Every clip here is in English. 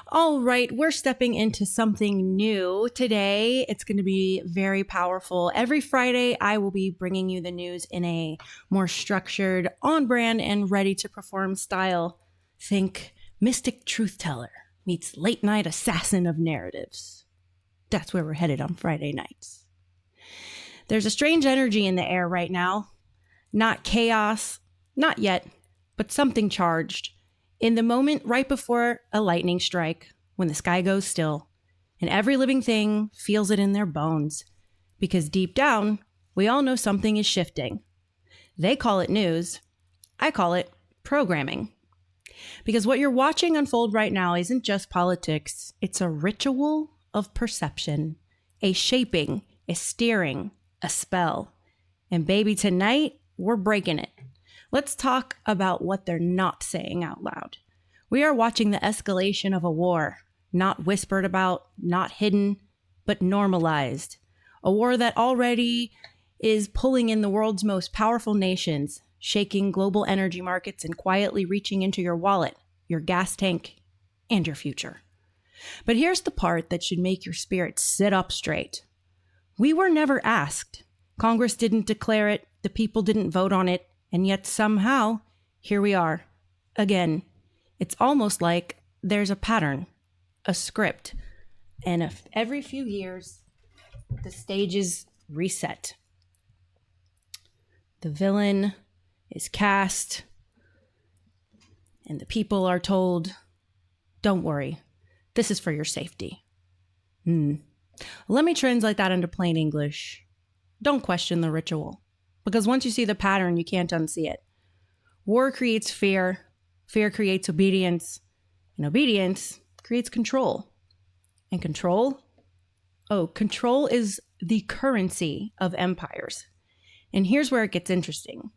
All right, we're stepping into something new today. It's going to be very powerful. Every Friday, I will be bringing you the news in a more structured, on brand, and ready to perform style. Think mystic truth teller meets late night assassin of narratives. That's where we're headed on Friday nights. There's a strange energy in the air right now. Not chaos, not yet, but something charged. In the moment right before a lightning strike, when the sky goes still, and every living thing feels it in their bones, because deep down, we all know something is shifting. They call it news. I call it programming. Because what you're watching unfold right now isn't just politics. It's a ritual of perception, a shaping, a steering, a spell. And baby, tonight, we're breaking it. Let's talk about what they're not saying out loud. We are watching the escalation of a war, not whispered about, not hidden, but normalized. A war that already is pulling in the world's most powerful nations, shaking global energy markets and quietly reaching into your wallet, your gas tank, and your future. But here's the part that should make your spirit sit up straight. We were never asked. Congress didn't declare it. The people didn't vote on it. And yet somehow, here we are. Again, it's almost like there's a pattern, a script. And every few years, the stage is reset. The villain is cast. And the people are told, don't worry, this is for your safety. Let me translate that into plain English. Don't question the ritual. Because once you see the pattern, you can't unsee it. War creates fear. Fear creates obedience. And obedience creates control. And control is the currency of empires. And here's where it gets interesting.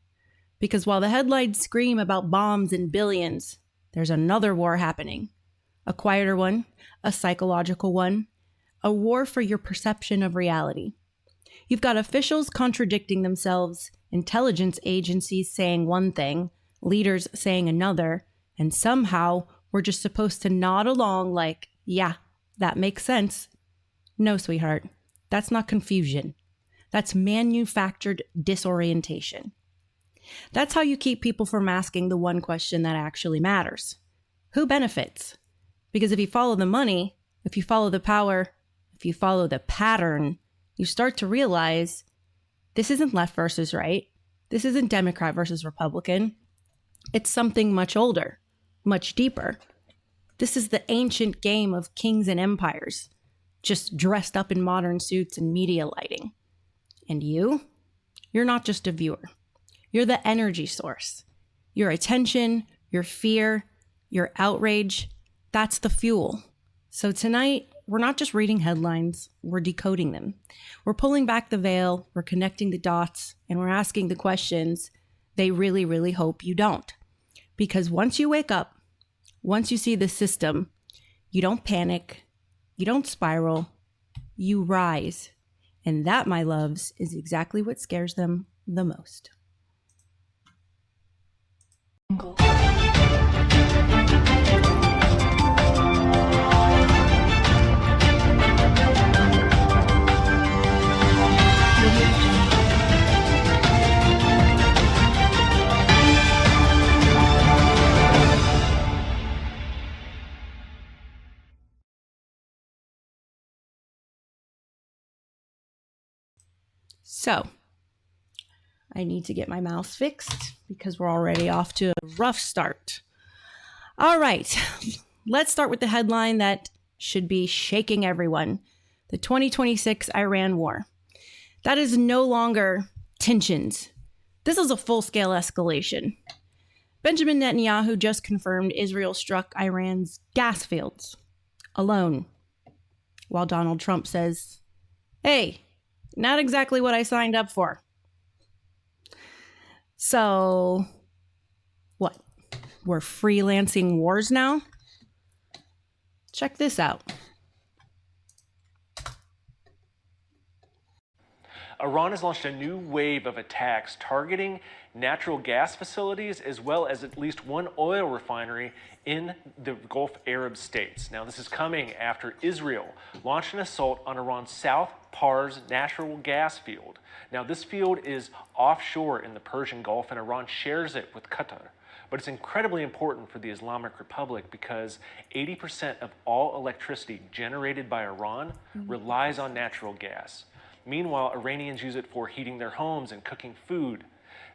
Because while the headlines scream about bombs and billions, there's another war happening. A quieter one, a psychological one, a war for your perception of reality. You've got officials contradicting themselves, intelligence agencies saying one thing, leaders saying another, and somehow we're just supposed to nod along like, yeah, that makes sense. No, sweetheart, that's not confusion. That's manufactured disorientation. That's how you keep people from asking the one question that actually matters. Who benefits? Because if you follow the money, if you follow the power, if you follow the pattern, you start to realize this isn't left versus right. This isn't Democrat versus Republican. It's something much older, much deeper. This is the ancient game of kings and empires, just dressed up in modern suits and media lighting. And you're not just a viewer. You're the energy source. Your attention, your fear, your outrage, that's the fuel. So tonight, we're not just reading headlines, we're decoding them. We're pulling back the veil, we're connecting the dots, and we're asking the questions they really, really hope you don't. Because once you wake up, once you see the system, you don't panic, you don't spiral, you rise. And that, my loves, is exactly what scares them the most. So, I need to get my mouse fixed because we're already off to a rough start. All right, let's start with the headline that should be shaking everyone. The 2026 Iran war. That is no longer tensions. This is a full-scale escalation. Benjamin Netanyahu just confirmed Israel struck Iran's gas fields alone, while Donald Trump says, hey, not exactly what I signed up for. So, what? We're freelancing wars now? Check this out. Iran has launched a new wave of attacks targeting natural gas facilities, as well as at least one oil refinery in the Gulf Arab states. Now, this is coming after Israel launched an assault on Iran's South Pars natural gas field. Now, this field is offshore in the Persian Gulf, and Iran shares it with Qatar. But it's incredibly important for the Islamic Republic because 80% of all electricity generated by Iran relies on natural gas. Meanwhile, Iranians use it for heating their homes and cooking food.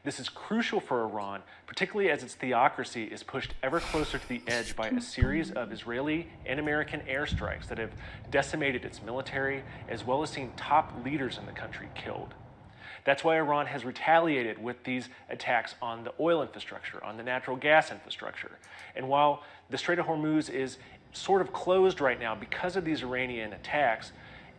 This is crucial for Iran, particularly as its theocracy is pushed ever closer to the edge by a series of Israeli and American airstrikes that have decimated its military, as well as seen top leaders in the country killed. That's why Iran has retaliated with these attacks on the oil infrastructure, on the natural gas infrastructure. And while the Strait of Hormuz is sort of closed right now because of these Iranian attacks,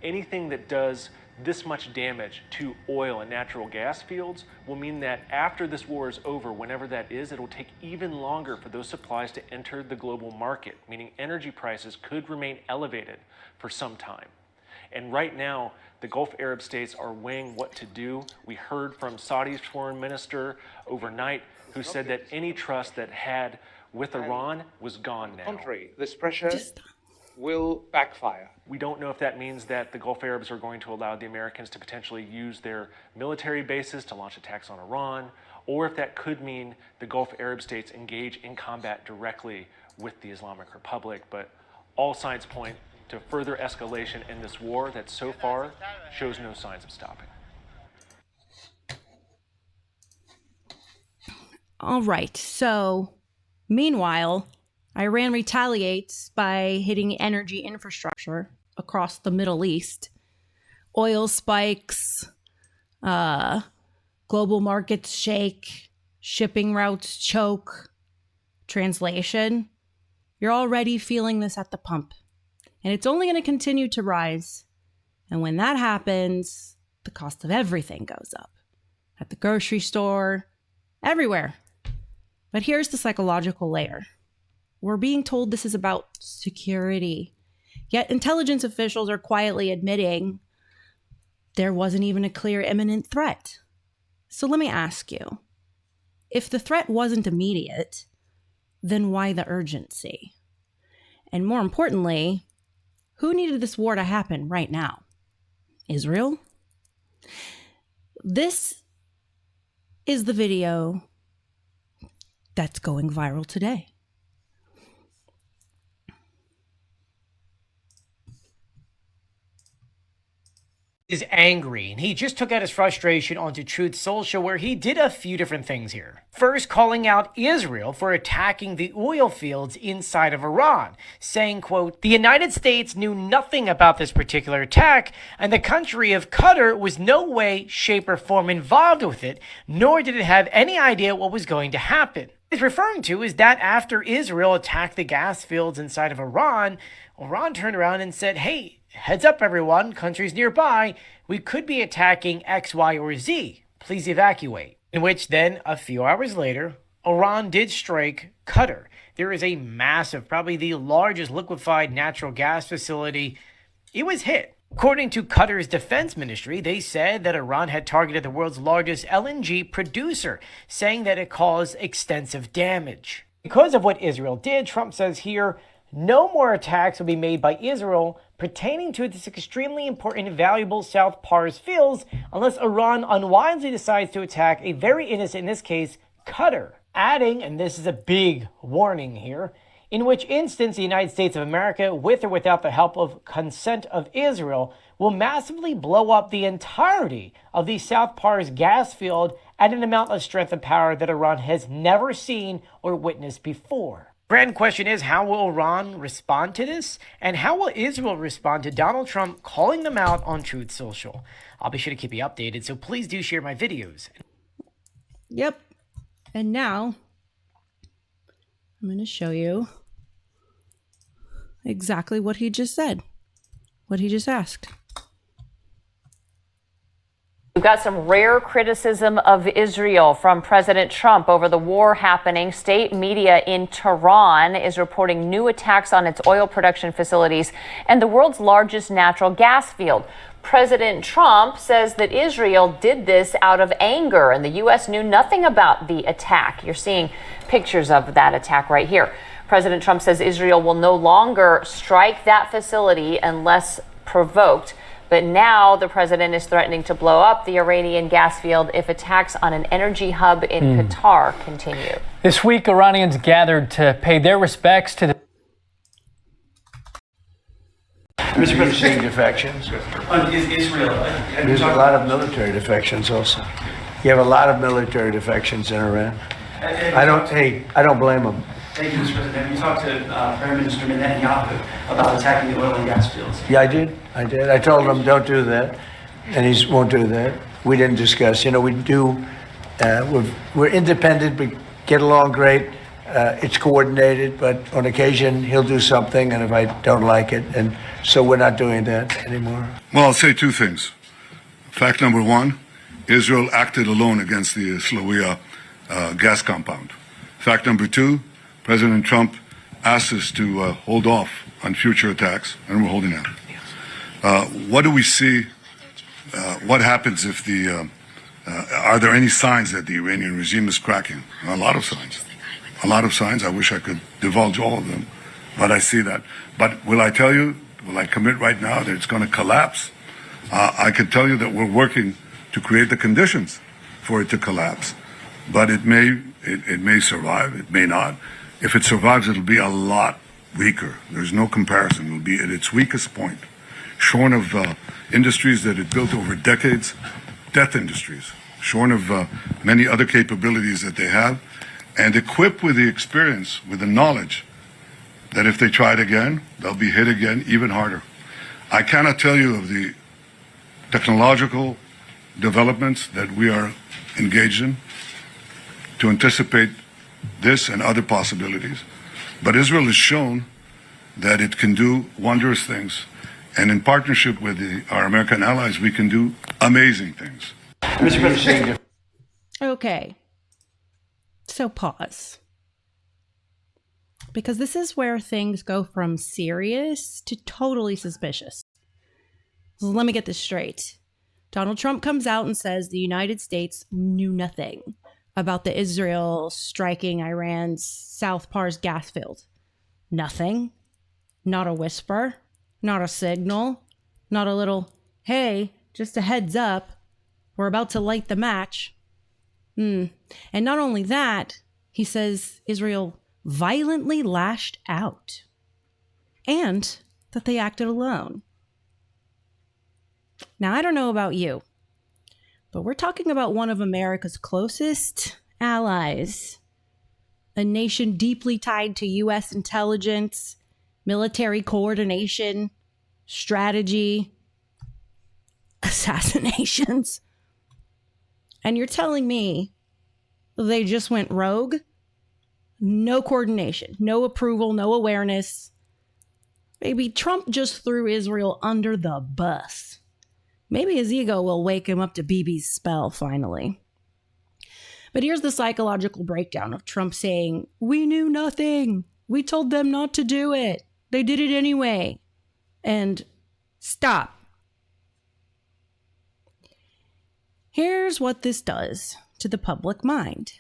anything that does this much damage to oil and natural gas fields will mean that after this war is over, whenever that is, it'll take even longer for those supplies to enter the global market, meaning energy prices could remain elevated for some time. And right now, the Gulf Arab states are weighing what to do. We heard from Saudi's foreign minister overnight who said that any trust that had with Iran was gone now. Contrary, this pressure will backfire. We don't know if that means that the Gulf Arabs are going to allow the Americans to potentially use their military bases to launch attacks on Iran, or if that could mean the Gulf Arab states engage in combat directly with the Islamic Republic. But all signs point to further escalation in this war that so far shows no signs of stopping. All right, so meanwhile, Iran retaliates by hitting energy infrastructure across the Middle East. Oil spikes, global markets shake, shipping routes choke. Translation, you're already feeling this at the pump. And it's only going to continue to rise. And when that happens, the cost of everything goes up. At the grocery store, everywhere. But here's the psychological layer. We're being told this is about security. Yet intelligence officials are quietly admitting there wasn't even a clear imminent threat. So let me ask you, if the threat wasn't immediate, then why the urgency? And more importantly, who needed this war to happen right now? Israel? This is the video that's going viral today. Is angry, and he just took out his frustration onto Truth Social, where he did a few different things here. First, calling out Israel for attacking the oil fields inside of Iran, saying, quote, "The United States knew nothing about this particular attack, and the country of Qatar was no way, shape, or form involved with it, nor did it have any idea what was going to happen." What he's referring to is that after Israel attacked the gas fields inside of Iran, Iran turned around and said, "Hey, heads up everyone, countries nearby, we could be attacking X, Y, or Z. Please evacuate." In which then, a few hours later, Iran did strike Qatar. There is a massive, probably the largest liquefied natural gas facility. It was hit. According to Qatar's defense ministry, they said that Iran had targeted the world's largest LNG producer, saying that it caused extensive damage. Because of what Israel did, Trump says here, no more attacks will be made by Israel pertaining to this extremely important and valuable South Pars fields unless Iran unwisely decides to attack a very innocent, in this case, Qatar. Adding, and this is a big warning here, in which instance the United States of America, with or without the help of consent of Israel, will massively blow up the entirety of the South Pars gas field at an amount of strength and power that Iran has never seen or witnessed before. Grand question is, how will Iran respond to this? And how will Israel respond to Donald Trump calling them out on Truth Social? I'll be sure to keep you updated, so please do share my videos. Yep. And now I'm going to show you exactly what he just said, what he just asked. We've got some rare criticism of Israel from President Trump over the war happening. State media in Tehran is reporting new attacks on its oil production facilities and the world's largest natural gas field. President Trump says that Israel did this out of anger and the U.S. knew nothing about the attack. You're seeing pictures of that attack right here. President Trump says Israel will no longer strike that facility unless provoked. But now the president is threatening to blow up the Iranian gas field if attacks on an energy hub in Qatar continue. This week, Iranians gathered to pay their respects to the Mr. President, seeing defections. Israel. There's a lot of military defections also. You have a lot of military defections in Iran. I don't blame them. Thank you, Mr. President. Have you talked to Prime Minister Netanyahu about attacking the oil and gas fields? Yeah, I did. I told him don't do that, and he won't do that. We didn't discuss. You know, we do. We're independent. We get along great. It's coordinated, but on occasion he'll do something, and if I don't like it, and so we're not doing that anymore. Well, I'll say two things. Fact number one, Israel acted alone against the Slawiya gas compound. Fact number two, President Trump asked us to hold off on future attacks, and we're holding out. What do we see? What happens if are there any signs that the Iranian regime is cracking? A lot of signs. A lot of signs. I wish I could divulge all of them, but I see that. But will I tell you, will I commit right now that it's going to collapse? I can tell you that we're working to create the conditions for it to collapse, but it may survive, it may not. If it survives, it'll be a lot weaker. There's no comparison. It'll be at its weakest point, shorn of industries that it built over decades, death industries, shorn of many other capabilities that they have, and equipped with the experience, with the knowledge that if they try it again, they'll be hit again even harder. I cannot tell you of the technological developments that we are engaged in to anticipate this and other possibilities. But Israel has shown that it can do wondrous things. And in partnership with our American allies, we can do amazing things. Mr. President. Okay. So pause. Because this is where things go from serious to totally suspicious. So let me get this straight. Donald Trump comes out and says the United States knew nothing about the Israel striking Iran's South Pars gas field. Nothing. Not a whisper. Not a signal. Not a little, hey, just a heads up. We're about to light the match. And not only that, he says Israel violently lashed out. And that they acted alone. Now, I don't know about you, but we're talking about one of America's closest allies, a nation deeply tied to U.S. intelligence, military coordination, strategy, assassinations. And you're telling me they just went rogue? No coordination, no approval, no awareness. Maybe Trump just threw Israel under the bus. Maybe his ego will wake him up to Bibi's spell finally. But here's the psychological breakdown of Trump saying, we knew nothing. We told them not to do it. They did it anyway. And stop. Here's what this does to the public mind.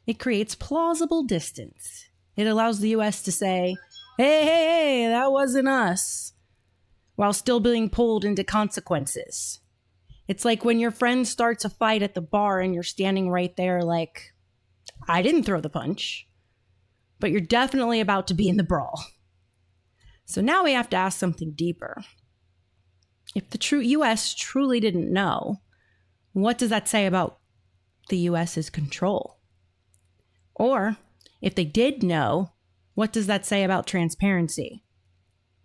It creates plausible distance. It allows the U.S. to say, hey, that wasn't us, while still being pulled into consequences. It's like when your friend starts a fight at the bar and you're standing right there like, I didn't throw the punch, but you're definitely about to be in the brawl. So now we have to ask something deeper. If the true U.S. truly didn't know, what does that say about the U.S.'s control? Or if they did know, what does that say about transparency?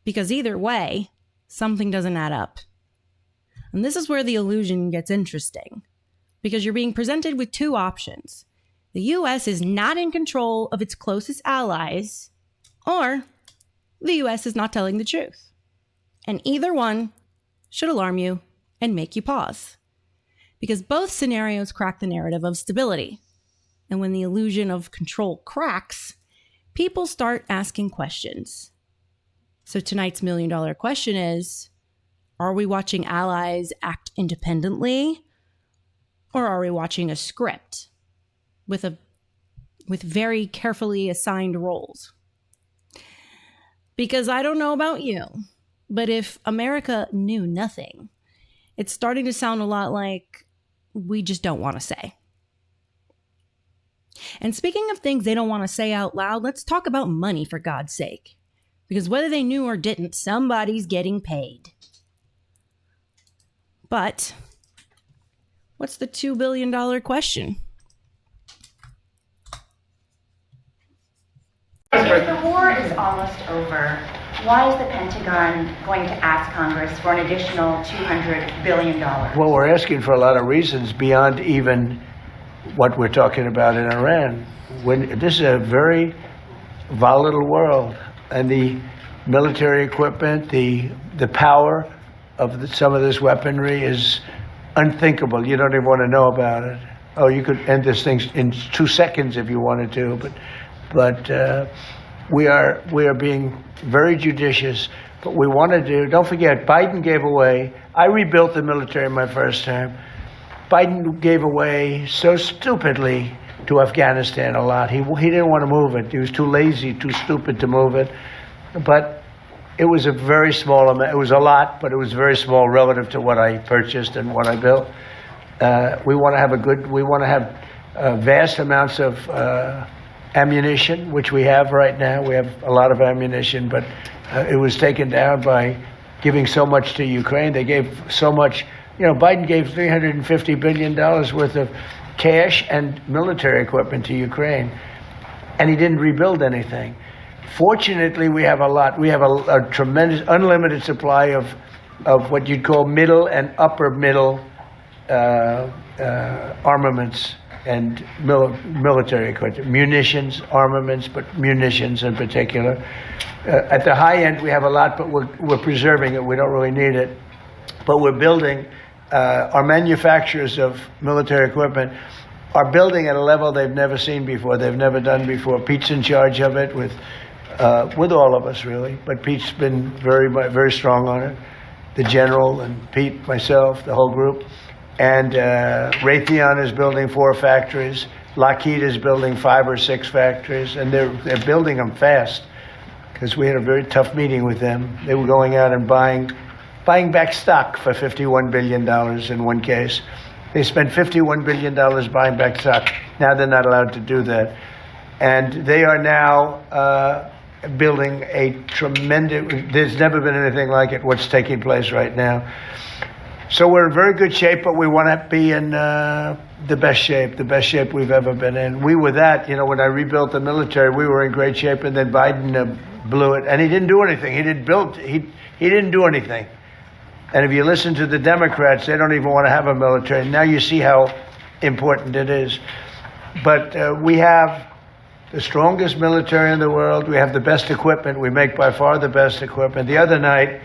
Because either way, something doesn't add up. And this is where the illusion gets interesting, because you're being presented with two options. The U.S. is not in control of its closest allies, or the U.S. is not telling the truth. And either one should alarm you and make you pause. because both scenarios crack the narrative of stability. And when the illusion of control cracks, people start asking questions. So tonight's $1 million question is, are we watching allies act independently, or are we watching a script with very carefully assigned roles? Because I don't know about you, but if America knew nothing, it's starting to sound a lot like we just don't want to say. And speaking of things they don't want to say out loud, let's talk about money, for God's sake. Because whether they knew or didn't, somebody's getting paid. But what's the $2 billion question? If the war is almost over, why is the Pentagon going to ask Congress for an additional $200 billion? Well, we're asking for a lot of reasons beyond even what we're talking about in Iran. This is a very volatile world, and the military equipment, the power of some of this weaponry is unthinkable. You don't even want to know about it. Oh, you could end this thing in 2 seconds if you wanted to, but we are being very judicious. But we want to do. Don't forget, Biden gave away. I rebuilt the military in my first term. Biden gave away so stupidly to Afghanistan a lot. He didn't want to move it. He was too lazy, too stupid to move it. But it was a very small amount. It was a lot, but it was very small relative to what I purchased and what I built. We want to have vast amounts of ammunition, which we have right now. We have a lot of ammunition, but it was taken down by giving so much to Ukraine. They gave so much. Biden gave $350 billion worth of cash and military equipment to Ukraine, and he didn't rebuild anything. Fortunately, we have a lot. We have a tremendous, unlimited supply of what you'd call middle and upper middle armaments and military equipment, munitions, armaments, but munitions in particular. At the high end, we have a lot, but we're preserving it. We don't really need it, but we're building. Our manufacturers of military equipment are building at a level they've never seen before. They've never done before. Pete's in charge of it with all of us, really. But Pete's been very, very strong on it. The general and Pete, myself, the whole group. And Raytheon is building 4 factories. Lockheed is building 5 or 6 factories, and they're building them fast. Because we had a very tough meeting with them. They were going out and buying back stock for $51 billion in one case. They spent $51 billion buying back stock. Now they're not allowed to do that. And they are now building a tremendous, there's never been anything like it, what's taking place right now. So we're in very good shape, but we want to be in the best shape we've ever been in. We were that, when I rebuilt the military, we were in great shape, and then Biden blew it. And he didn't do anything. He didn't do anything. And if you listen to the Democrats, they don't even want to have a military. Now you see how important it is. But we have the strongest military in the world. We have the best equipment. We make by far the best equipment. The other night,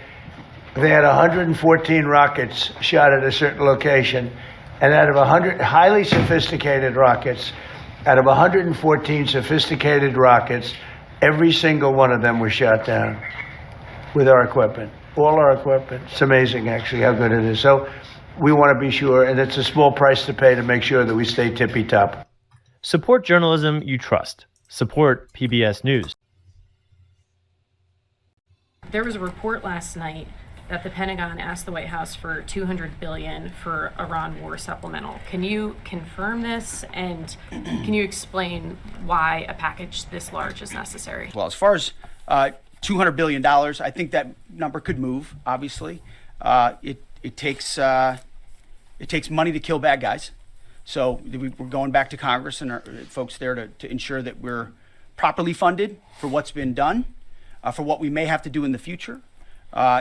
they had 114 rockets shot at a certain location. And out of 100 highly sophisticated rockets, out of 114 sophisticated rockets, every single one of them was shot down with our equipment. All our equipment. It's amazing, actually, how good it is. So we want to be sure, and it's a small price to pay to make sure that we stay tippy-top. Support journalism you trust. Support PBS News. There was a report last night that the Pentagon asked the White House for $200 billion for Iran war supplemental. Can you confirm this, and can you explain why a package this large is necessary? Well, as far as $200 billion, I think that number could move, obviously. It takes money to kill bad guys. So we're going back to Congress and our folks there to ensure that we're properly funded for what's been done, for what we may have to do in the future,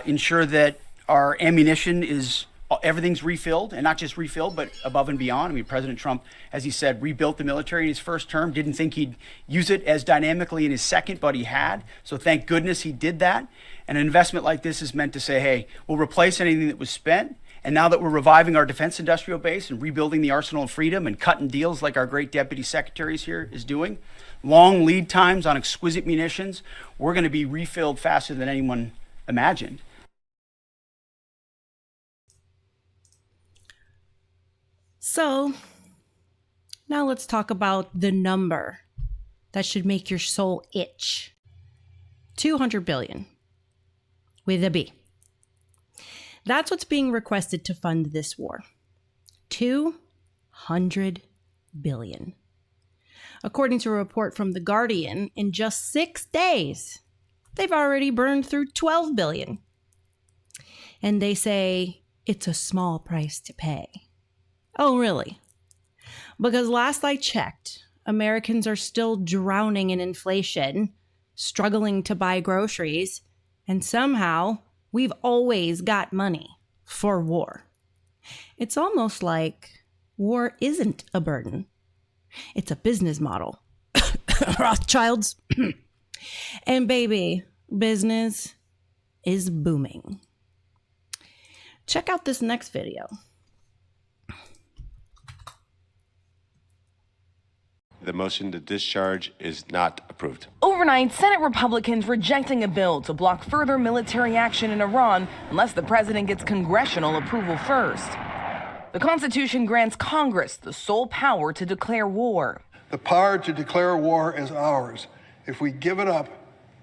ensure that our ammunition is, everything's refilled, and not just refilled, but above and beyond. I mean, President Trump, as he said, rebuilt the military in his first term, didn't think he'd use it as dynamically in his second, but he had. So thank goodness he did that. And an investment like this is meant to say, hey, we'll replace anything that was spent, And now that we're reviving our defense industrial base and rebuilding the arsenal of freedom and cutting deals like our great deputy secretaries here is doing, long lead times on exquisite munitions, we're going to be refilled faster than anyone imagined. So now let's talk about the number that should make your soul itch. 200 billion with a B. That's what's being requested to fund this war. 200 billion. According to a report from The Guardian, in just 6 days, they've already burned through 12 billion. And they say it's a small price to pay. Oh, really? Because last I checked, Americans are still drowning in inflation, struggling to buy groceries, and somehow we've always got money for war. It's almost like war isn't a burden. It's a business model. Rothschilds. And baby, business is booming. Check out this next video. The motion to discharge is not approved. Overnight, Senate Republicans rejecting a bill to block further military action in Iran unless the president gets congressional approval first. The Constitution grants Congress the sole power to declare war. The power to declare war is ours. If we give it up,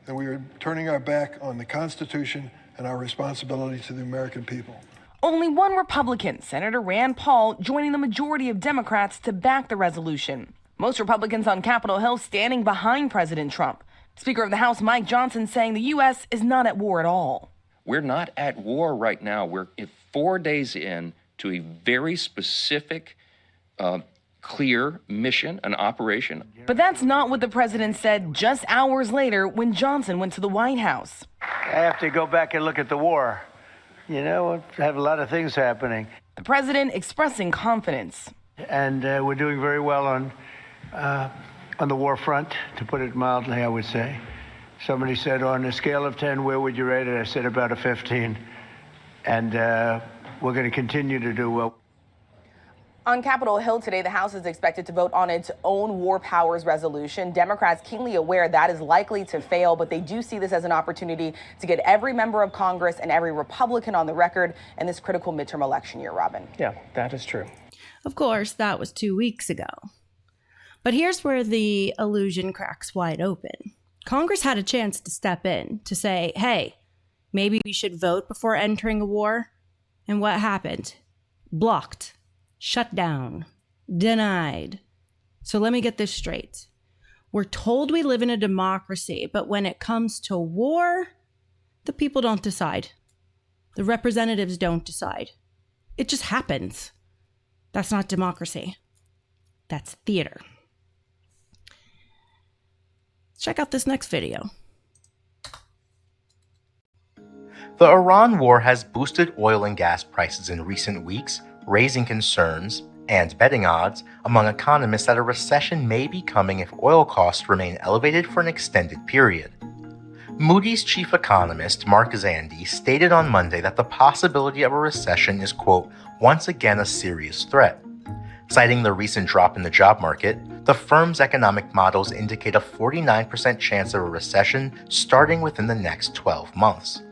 then we are turning our back on the Constitution and our responsibility to the American people. Only one Republican, Senator Rand Paul, joining the majority of Democrats to back the resolution. Most Republicans on Capitol Hill standing behind President Trump. Speaker of the House Mike Johnson saying the U.S. is not at war at all. We're not at war right now. We're 4 days in to a very specific, clear mission, an operation. But that's not what the president said just hours later when Johnson went to the White House. I have to go back and look at the war. You know, we have a lot of things happening. The president expressing confidence. And we're doing very well on the war front, to put it mildly, I would say. Somebody said, on a scale of 10, where would you rate it? I said about a 15. And we're going to continue to do well. On Capitol Hill today, the House is expected to vote on its own war powers resolution. Democrats keenly aware that is likely to fail, but they do see this as an opportunity to get every member of Congress and every Republican on the record in this critical midterm election year, Robin. Yeah, that is true. Of course, that was 2 weeks ago. But here's where the illusion cracks wide open. Congress had a chance to step in to say, hey, maybe we should vote before entering a war. And what happened? Blocked, shut down, denied. So let me get this straight. We're told we live in a democracy, but when it comes to war, the people don't decide. The representatives don't decide. It just happens. That's not democracy. That's theater. Check out this next video. The Iran war has boosted oil and gas prices in recent weeks, raising concerns and betting odds among economists that a recession may be coming if oil costs remain elevated for an extended period. Moody's chief economist Mark Zandi stated on Monday that the possibility of a recession is, quote, once again a serious threat. Citing the recent drop in the job market, the firm's economic models indicate a 49% chance of a recession starting within the next 12 months.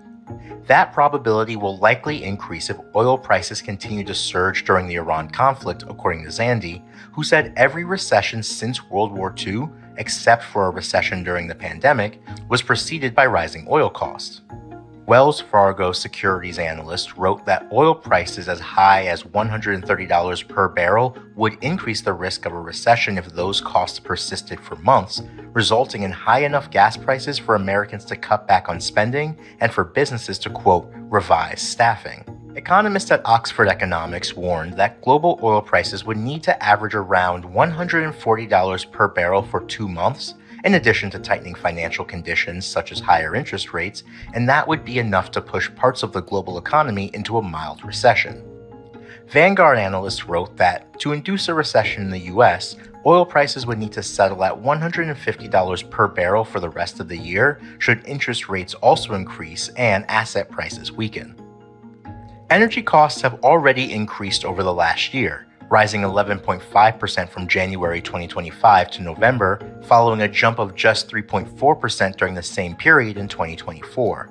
That probability will likely increase if oil prices continue to surge during the Iran conflict, according to Zandi, who said every recession since World War II, except for a recession during the pandemic, was preceded by rising oil costs. Wells Fargo securities analyst wrote that oil prices as high as $130 per barrel would increase the risk of a recession if those costs persisted for months, resulting in high enough gas prices for Americans to cut back on spending and for businesses to, quote, revise staffing. Economists at Oxford Economics warned that global oil prices would need to average around $140 per barrel for 2 months, in addition to tightening financial conditions such as higher interest rates, and that would be enough to push parts of the global economy into a mild recession. Vanguard analysts wrote that to induce a recession in the US, oil prices would need to settle at $150 per barrel for the rest of the year, should interest rates also increase and asset prices weaken. Energy costs have already increased over the last year, rising 11.5% from January 2025 to November, following a jump of just 3.4% during the same period in 2024.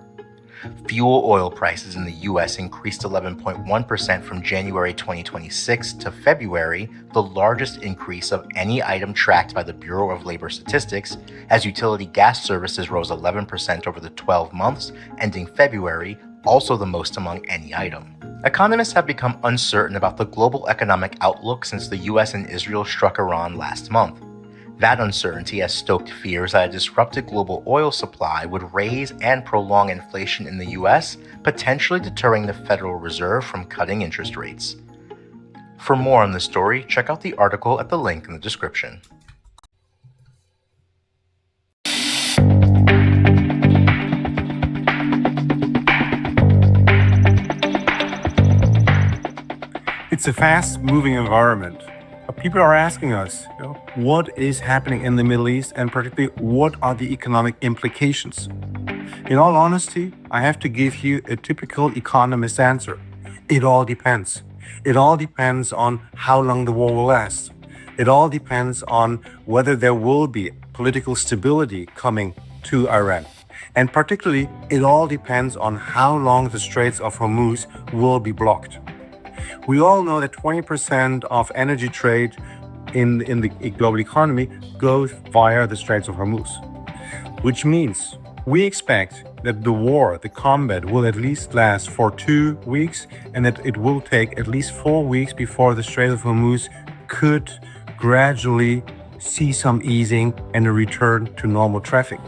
Fuel oil prices in the U.S. increased 11.1% from January 2026 to February, the largest increase of any item tracked by the Bureau of Labor Statistics, as utility gas services rose 11% over the 12 months ending February, also the most among any item. Economists have become uncertain about the global economic outlook since the U.S. and Israel struck Iran last month. That uncertainty has stoked fears that a disrupted global oil supply would raise and prolong inflation in the U.S., potentially deterring the Federal Reserve from cutting interest rates. For more on this story, check out the article at the link in the description. It's a fast-moving environment. People are asking us, what is happening in the Middle East, and particularly what are the economic implications? In all honesty, I have to give you a typical economist answer. It all depends. It all depends on how long the war will last. It all depends on whether there will be political stability coming to Iran. And particularly, it all depends on how long the Straits of Hormuz will be blocked. We all know that 20% of energy trade in the global economy goes via the Straits of Hormuz, which means we expect that the war, the combat, will at least last for 2 weeks, and that it will take at least 4 weeks before the Strait of Hormuz could gradually see some easing and a return to normal traffic,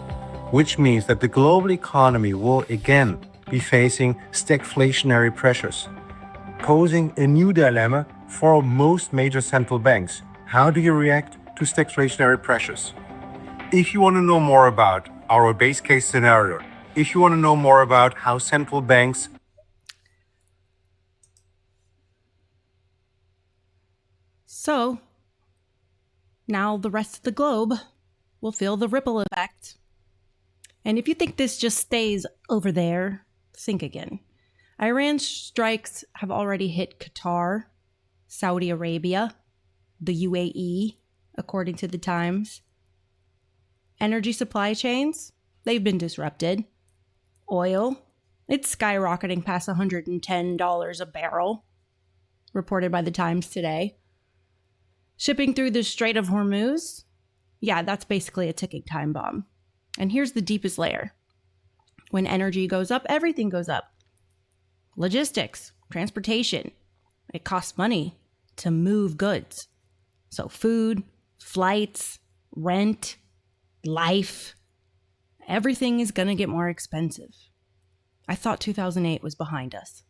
which means that the global economy will again be facing stagflationary pressures, posing a new dilemma for most major central banks. How do you react to stagflationary pressures? If you want to know more about our base case scenario, if you want to know more about how central banks... So, now the rest of the globe will feel the ripple effect. And if you think this just stays over there, think again. Iran's strikes have already hit Qatar, Saudi Arabia, the UAE, according to the Times. Energy supply chains, they've been disrupted. Oil, it's skyrocketing past $110 a barrel, reported by the Times today. Shipping through the Strait of Hormuz, yeah, that's basically a ticking time bomb. And here's the deepest layer. When energy goes up, everything goes up. Logistics, transportation, it costs money to move goods. So food, flights, rent, life, everything is going to get more expensive. I thought 2008 was behind us.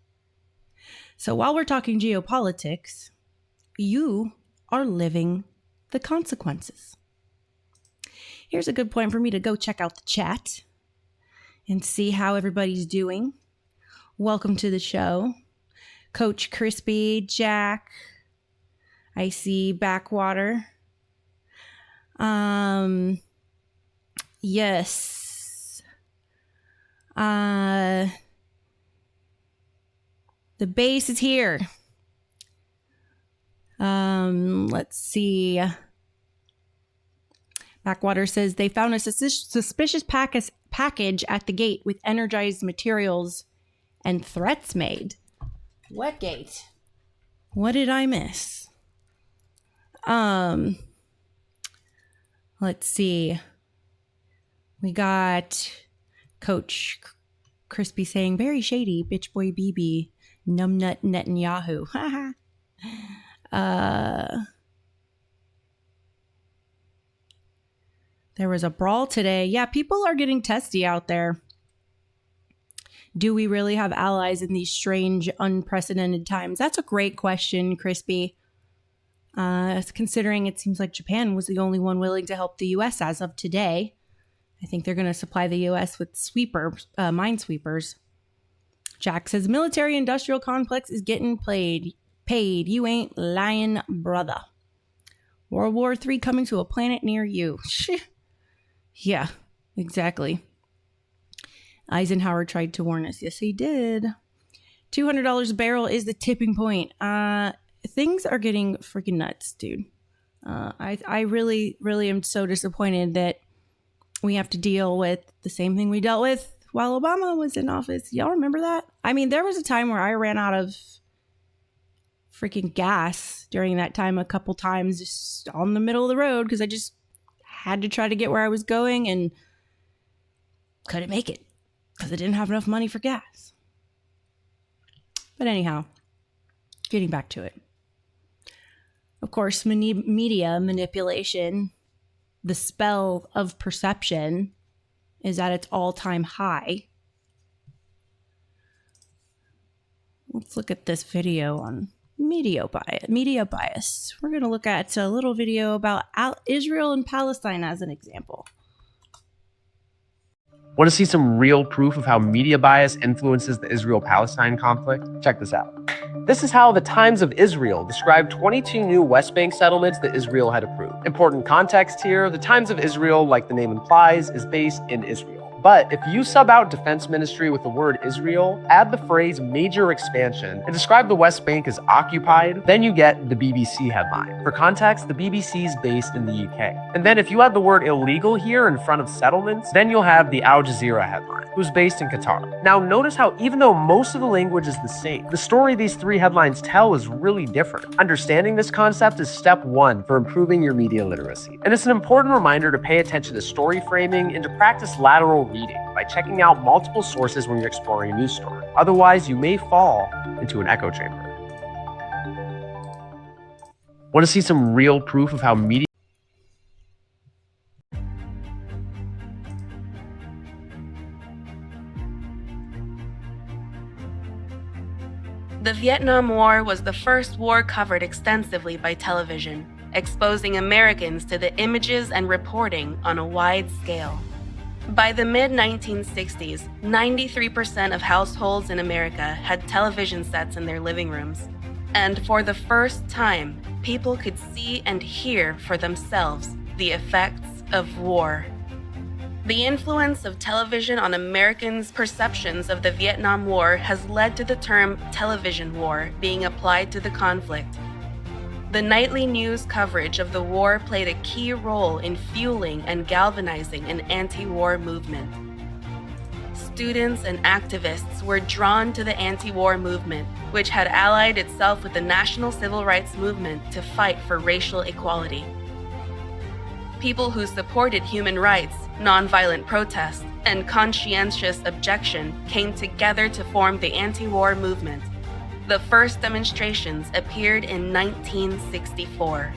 So while we're talking geopolitics, you are living the consequences. Here's a good point for me to go check out the chat and see how everybody's doing. Welcome to the show. Coach Crispy, Jack. I see Backwater. Yes. The base is here. Let's see. Backwater says they found a suspicious package at the gate with energized materials and threats made. What gate? What did I miss? Let's see. We got Coach Crispy saying, very shady, bitch boy BB, numbnut Netanyahu. There was a brawl today. Yeah, people are getting testy out there. Do we really have allies in these strange, unprecedented times? That's a great question, Crispy. Considering it seems like Japan was the only one willing to help the U.S. as of today. I think they're going to supply the U.S. with minesweepers. Jack says, military-industrial complex is getting paid. You ain't lying, brother. World War III coming to a planet near you. Yeah, exactly. Eisenhower tried to warn us. Yes, he did. $200 a barrel is the tipping point. Things are getting freaking nuts, dude. I really, really am so disappointed that we have to deal with the same thing we dealt with while Obama was in office. Y'all remember that? I mean, there was a time where I ran out of freaking gas during that time a couple times just on the middle of the road because I just had to try to get where I was going and couldn't make it because I didn't have enough money for gas. But anyhow, getting back to it. Of course, media manipulation, the spell of perception, is at its all-time high. Let's look at this video on media bias. We're going to look at a little video about Israel and Palestine as an example. Want to see some real proof of how media bias influences the Israel-Palestine conflict? Check this out. This is how the Times of Israel described 22 new West Bank settlements that Israel had approved. Important context here, the Times of Israel, like the name implies, is based in Israel. But if you sub out Defense Ministry with the word Israel, add the phrase major expansion, and describe the West Bank as occupied, then you get the BBC headline. For context, the BBC is based in the UK. And then if you add the word illegal here in front of settlements, then you'll have the Al Jazeera headline, who's based in Qatar. Now notice how even though most of the language is the same, the story these three headlines tell is really different. Understanding this concept is step one for improving your media literacy. And it's an important reminder to pay attention to story framing and to practice lateral reading by checking out multiple sources when you're exploring a news story. Otherwise, you may fall into an echo chamber. Want to see some real proof of how media... The Vietnam War was the first war covered extensively by television, exposing Americans to the images and reporting on a wide scale. By the mid-1960s, 93% of households in America had television sets in their living rooms. And for the first time, people could see and hear for themselves the effects of war. The influence of television on Americans' perceptions of the Vietnam War has led to the term television war being applied to the conflict. The nightly news coverage of the war played a key role in fueling and galvanizing an anti-war movement. Students and activists were drawn to the anti-war movement, which had allied itself with the national civil rights movement to fight for racial equality. People who supported human rights, nonviolent protest, and conscientious objection came together to form the anti-war movement. The first demonstrations appeared in 1964.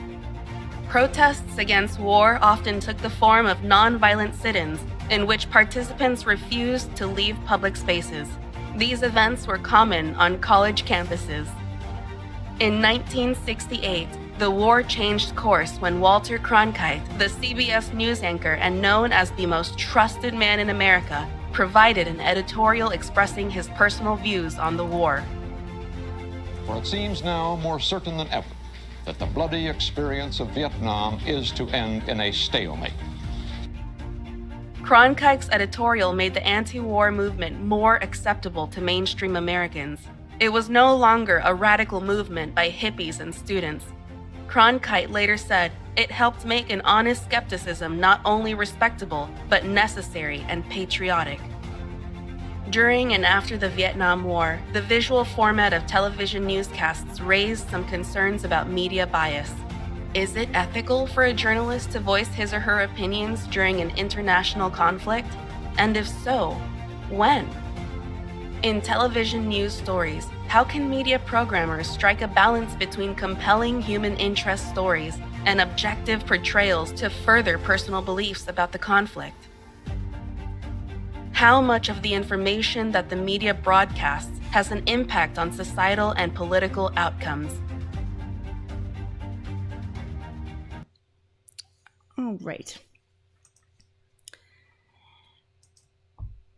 Protests against war often took the form of nonviolent sit-ins in which participants refused to leave public spaces. These events were common on college campuses. In 1968, the war changed course when Walter Cronkite, the CBS news anchor and known as the most trusted man in America, provided an editorial expressing his personal views on the war. For it seems now more certain than ever that the bloody experience of Vietnam is to end in a stalemate. Cronkite's editorial made the anti-war movement more acceptable to mainstream Americans. It was no longer a radical movement by hippies and students. Cronkite later said it helped make an honest skepticism not only respectable, but necessary and patriotic. During and after the Vietnam War, the visual format of television newscasts raised some concerns about media bias. Is it ethical for a journalist to voice his or her opinions during an international conflict? And if so, when? In television news stories, how can media programmers strike a balance between compelling human interest stories and objective portrayals to further personal beliefs about the conflict? How much of the information that the media broadcasts has an impact on societal and political outcomes? All right.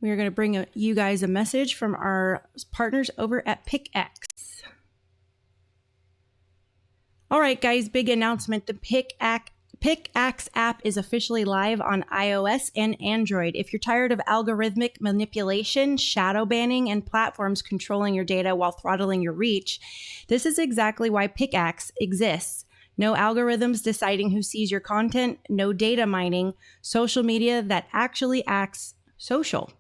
We are going to bring you guys a message from our partners over at PicAxe. All right, guys, big announcement. The PicAxe Pickaxe app is officially live on iOS and Android. If you're tired of algorithmic manipulation, shadow banning, and platforms controlling your data while throttling your reach, this is exactly why Pickaxe exists. No algorithms deciding who sees your content, no data mining, social media that actually acts social.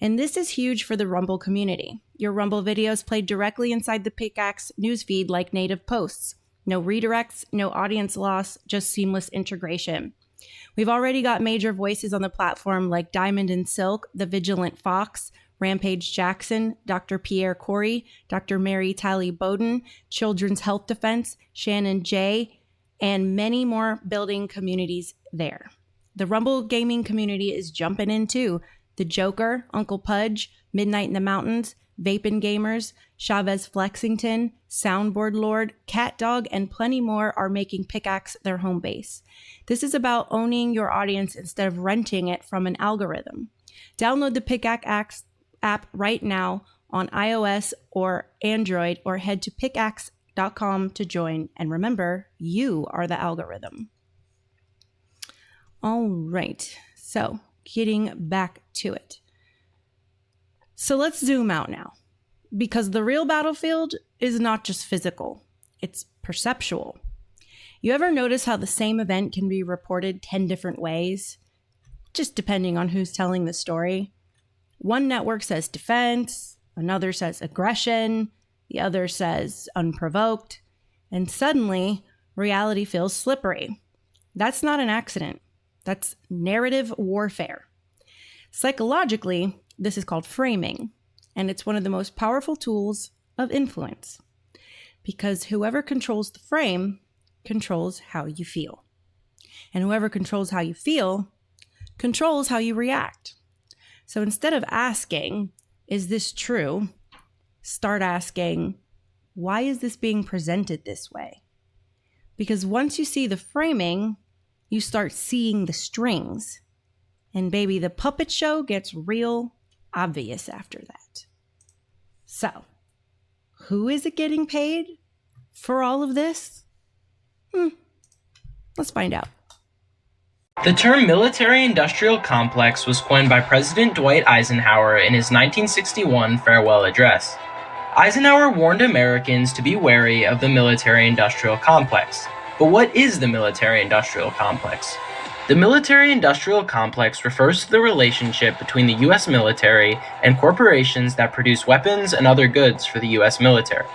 And this is huge for the Rumble community. Your Rumble videos played directly inside the Pickaxe newsfeed like native posts. No redirects, no audience loss, just seamless integration. We've already got major voices on the platform like Diamond and Silk, The Vigilant Fox, Rampage Jackson, Dr. Pierre Corey, Dr. Mary Talley Bowden, Children's Health Defense, Shannon J., and many more building communities there. The Rumble gaming community is jumping in too. The Joker, Uncle Pudge, Midnight in the Mountains, Vapin Gamers, Chavez Flexington, Soundboard Lord, Cat Dog, and plenty more are making Pickaxe their home base. This is about owning your audience instead of renting it from an algorithm. Download the Pickaxe app right now on iOS or Android, or head to pickaxe.com to join. And remember, you are the algorithm. All right, so getting back to it. So let's zoom out now, because the real battlefield is not just physical, it's perceptual. You ever notice how the same event can be reported 10 different ways, just depending on who's telling the story? One network says defense, another says aggression, the other says unprovoked, and suddenly reality feels slippery. That's not an accident. That's narrative warfare. Psychologically, this is called framing, and it's one of the most powerful tools of influence, because whoever controls the frame controls how you feel. And whoever controls how you feel controls how you react. So instead of asking, is this true? Start asking, why is this being presented this way? Because once you see the framing, you start seeing the strings. And baby, the puppet show gets real obvious after that. So, who is it getting paid for all of this? Let's find out. The term military-industrial complex was coined by President Dwight Eisenhower in his 1961 farewell address. Eisenhower warned Americans to be wary of the military-industrial complex. But what is the military-industrial complex? The military-industrial complex refers to the relationship between the U.S. military and corporations that produce weapons and other goods for the U.S. military.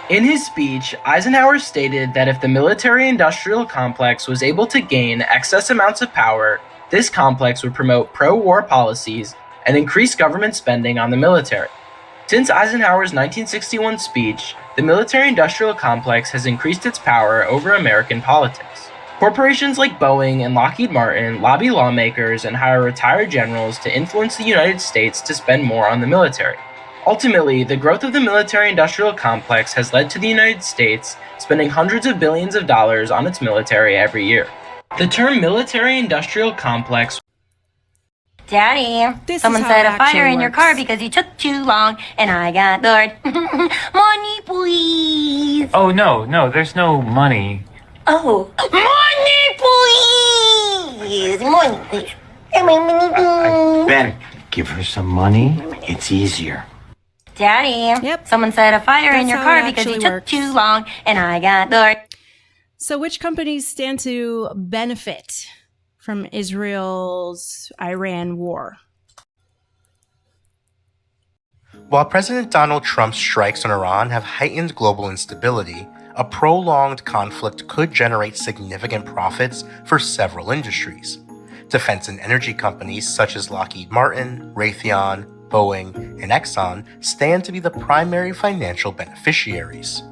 In his speech, Eisenhower stated that if the military-industrial complex was able to gain excess amounts of power, this complex would promote pro-war policies and increase government spending on the military. Since Eisenhower's 1961 speech, the military-industrial complex has increased its power over American politics. Corporations like Boeing and Lockheed Martin lobby lawmakers and hire retired generals to influence the United States to spend more on the military. Ultimately, the growth of the military-industrial complex has led to the United States spending hundreds of billions of dollars on its military every year. The term military-industrial complex. Daddy, someone set a fire in your car because you took too long and I got bored. Money, please. Oh, no, there's no money. Oh, money, please. Money, please. I better give her some money. It's easier. Daddy, someone set a fire in your car because you took too long and I got bored. So which companies stand to benefit from Israel's Iran war? While President Donald Trump's strikes on Iran have heightened global instability, a prolonged conflict could generate significant profits for several industries. Defense and energy companies such as Lockheed Martin, Raytheon, Boeing, and Exxon stand to be the primary financial beneficiaries.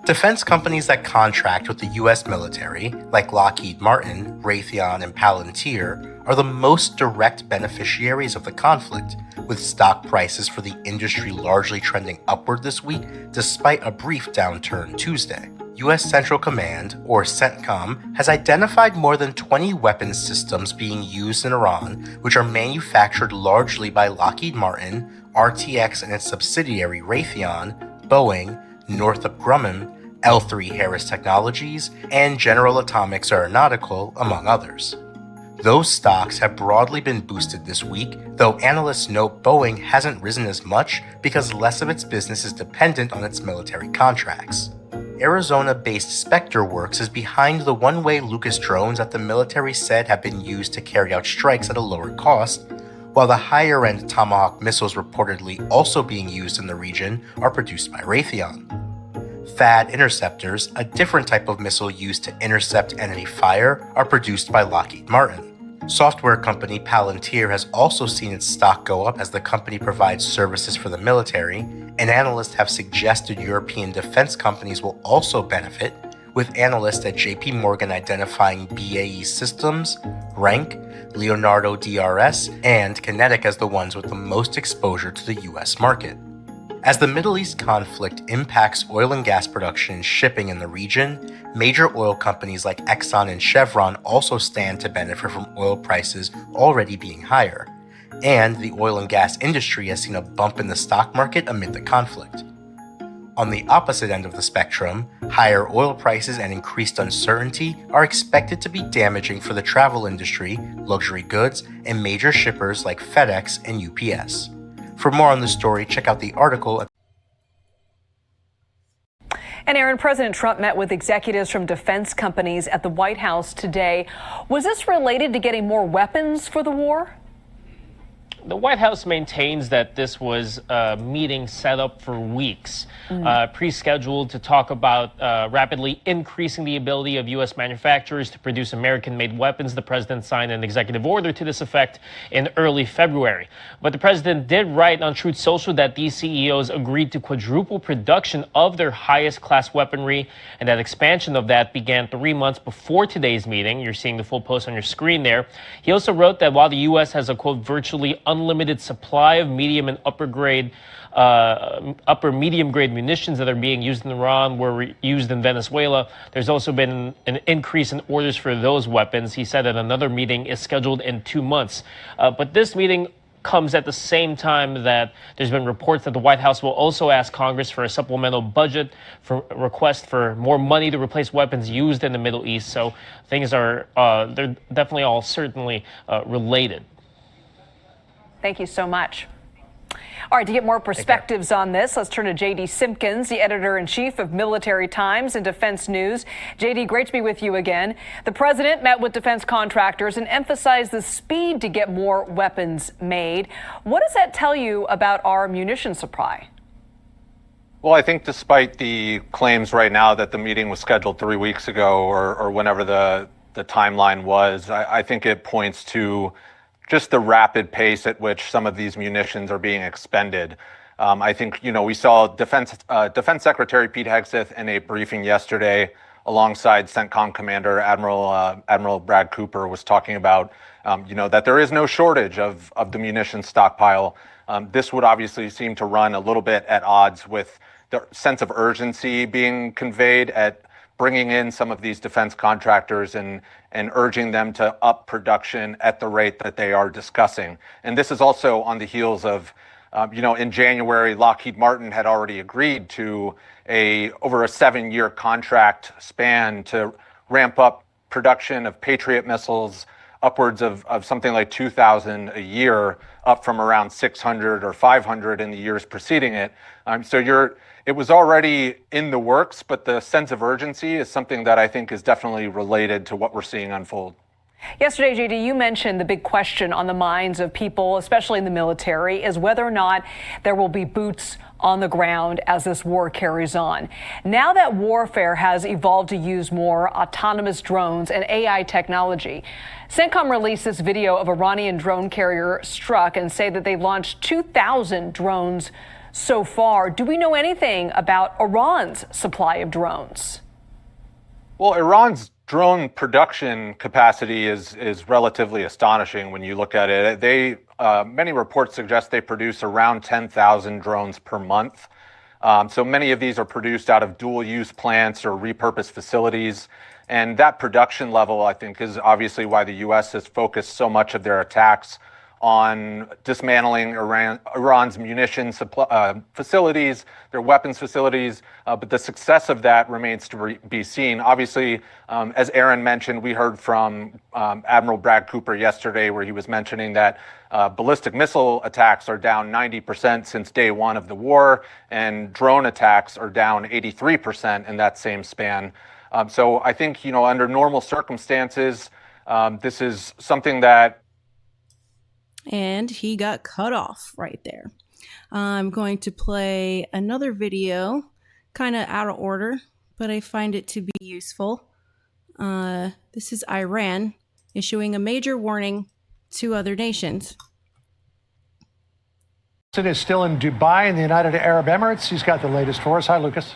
Defense companies that contract with the U.S. military, like Lockheed Martin, Raytheon, and Palantir, are the most direct beneficiaries of the conflict, with stock prices for the industry largely trending upward this week despite a brief downturn Tuesday. U.S. Central Command, or CENTCOM, has identified more than 20 weapons systems being used in Iran, which are manufactured largely by Lockheed Martin, RTX and its subsidiary Raytheon, Boeing, Northrop Grumman, L3 Harris Technologies, and General Atomics Aeronautical, among others. Those stocks have broadly been boosted this week, though analysts note Boeing hasn't risen as much because less of its business is dependent on its military contracts. Arizona-based Spectre Works is behind the one-way Lucas drones that the military said have been used to carry out strikes at a lower cost, while the higher-end Tomahawk missiles reportedly also being used in the region are produced by Raytheon. THAAD interceptors, a different type of missile used to intercept enemy fire, are produced by Lockheed Martin. Software company Palantir has also seen its stock go up as the company provides services for the military, and analysts have suggested European defense companies will also benefit, with analysts at JP Morgan identifying BAE Systems, Rank, Leonardo DRS, and Kinetic as the ones with the most exposure to the US market. As the Middle East conflict impacts oil and gas production and shipping in the region, major oil companies like Exxon and Chevron also stand to benefit from oil prices already being higher, and the oil and gas industry has seen a bump in the stock market amid the conflict. On the opposite end of the spectrum, higher oil prices and increased uncertainty are expected to be damaging for the travel industry, luxury goods, and major shippers like FedEx and UPS. For more on the story, check out the article. And Aaron, President Trump met with executives from defense companies at the White House today. Was this related to getting more weapons for the war? The White House maintains that this was a meeting set up for weeks, pre-scheduled to talk about rapidly increasing the ability of U.S. manufacturers to produce American-made weapons. The president signed an executive order to this effect in early February. But the president did write on Truth Social that these CEOs agreed to quadruple production of their highest-class weaponry, and that expansion of that began 3 months before today's meeting. You're seeing the full post on your screen there. He also wrote that while the U.S. has a, quote, virtually unlimited supply of medium and upper medium grade munitions that are being used in Iran were used in Venezuela, there's also been an increase in orders for those weapons. He said that another meeting is scheduled in 2 months. But this meeting comes at the same time that there's been reports that the White House will also ask Congress for a supplemental budget for request for more money to replace weapons used in the Middle East. So things are, they're definitely all certainly related. Thank you so much. All right, to get more perspectives on this, let's turn to J.D. Simpkins, the editor-in-chief of Military Times and Defense News. J.D., great to be with you again. The president met with defense contractors and emphasized the speed to get more weapons made. What does that tell you about our munition supply? Well, I think despite the claims right now that the meeting was scheduled 3 weeks ago or whenever the timeline was, I think it points to just the rapid pace at which some of these munitions are being expended. I think, we saw Defense Secretary Pete Hegseth in a briefing yesterday alongside CENTCOM Commander Admiral Brad Cooper was talking about, that there is no shortage of the munition stockpile. This would obviously seem to run a little bit at odds with the sense of urgency being conveyed at bringing in some of these defense contractors and urging them to up production at the rate that they are discussing. And this is also on the heels of, in January, Lockheed Martin had already agreed to over a 7-year contract span to ramp up production of Patriot missiles upwards of something like 2,000 a year, up from around 600 or 500 in the years preceding it. It was already in the works, but the sense of urgency is something that I think is definitely related to what we're seeing unfold. Yesterday, JD, you mentioned the big question on the minds of people, especially in the military, is whether or not there will be boots on the ground as this war carries on. Now that warfare has evolved to use more autonomous drones and AI technology, CENTCOM released this video of Iranian drone carrier struck and say that they launched 2,000 drones so far. Do we know anything about Iran's supply of drones? Well, Iran's drone production capacity is relatively astonishing when you look at it. Many reports suggest they produce around 10,000 drones per month. So many of these are produced out of dual-use plants or repurposed facilities. And that production level, I think, is obviously why the U.S. has focused so much of their attacks on dismantling Iran's munitions facilities, their weapons facilities, but the success of that remains to be seen. Obviously, as Aaron mentioned, we heard from Admiral Brad Cooper yesterday where he was mentioning that ballistic missile attacks are down 90% since day one of the war, and drone attacks are down 83% in that same span. So I think, under normal circumstances, this is something that... And he got cut off right there. I'm going to play another video, kind of out of order, but I find it to be useful. This is Iran issuing a major warning to other nations. It is still in Dubai in the United Arab Emirates. He's got the latest for us. Hi, Lucas.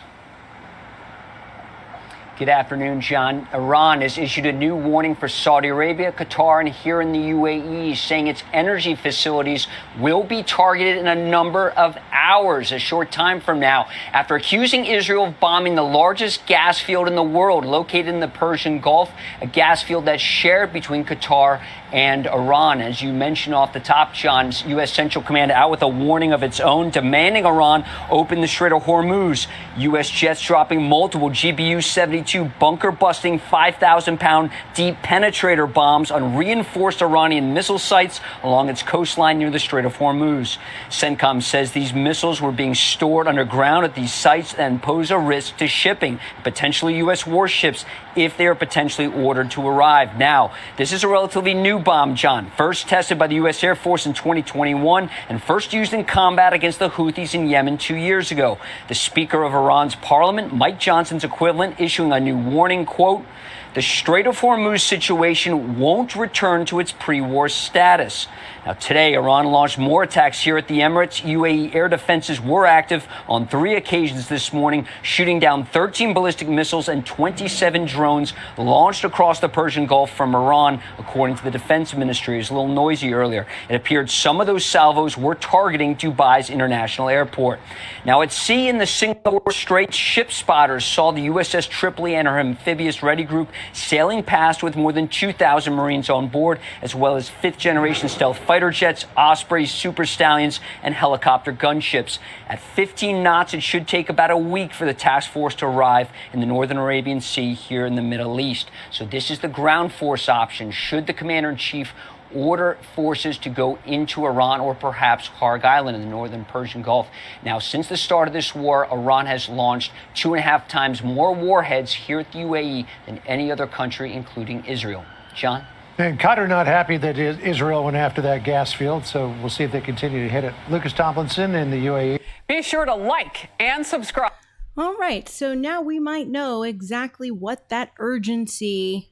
Good afternoon, John. Iran has issued a new warning for Saudi Arabia, Qatar, and here in the UAE, saying its energy facilities will be targeted in a number of hours, a short time from now, after accusing Israel of bombing the largest gas field in the world, located in the Persian Gulf, a gas field that's shared between Qatar and Iran. As you mentioned off the top, John, U.S. Central Command out with a warning of its own, demanding Iran open the Strait of Hormuz. U.S. jets dropping multiple GBU-72 bunker-busting 5,000-pound deep penetrator bombs on reinforced Iranian missile sites along its coastline near the Strait of Hormuz. CENTCOM says these missiles were being stored underground at these sites and pose a risk to shipping, potentially U.S. warships, if they are potentially ordered to arrive. Now, this is a relatively new bomb, John. First tested by the U.S. Air Force in 2021 and first used in combat against the Houthis in Yemen 2 years ago. The Speaker of Iran's parliament, Mike Johnson's equivalent, issuing a new warning, quote, "The Strait of Hormuz situation won't return to its pre-war status." Now, today, Iran launched more attacks here at the Emirates. UAE air defenses were active on 3 occasions this morning, shooting down 13 ballistic missiles and 27 drones launched across the Persian Gulf from Iran, according to the defense ministry. It was a little noisy earlier. It appeared some of those salvos were targeting Dubai's international airport. Now, at sea in the Singapore Strait, ship spotters saw the USS Tripoli and her amphibious ready group sailing past with more than 2,000 Marines on board, as well as fifth-generation stealth fighter jets, Ospreys, Super Stallions, and helicopter gunships. At 15 knots, it should take about a week for the task force to arrive in the Northern Arabian Sea here in the Middle East. So this is the ground force option, should the commander-in-chief order forces to go into Iran or perhaps Kharg Island in the northern Persian Gulf. Now, since the start of this war, Iran has launched 2.5 times more warheads here at the UAE than any other country, including Israel. John? And Qatar not happy that Israel went after that gas field, so we'll see if they continue to hit it. Lucas Tomlinson in the UAE. Be sure to like and subscribe. All right, so now we might know exactly what that urgency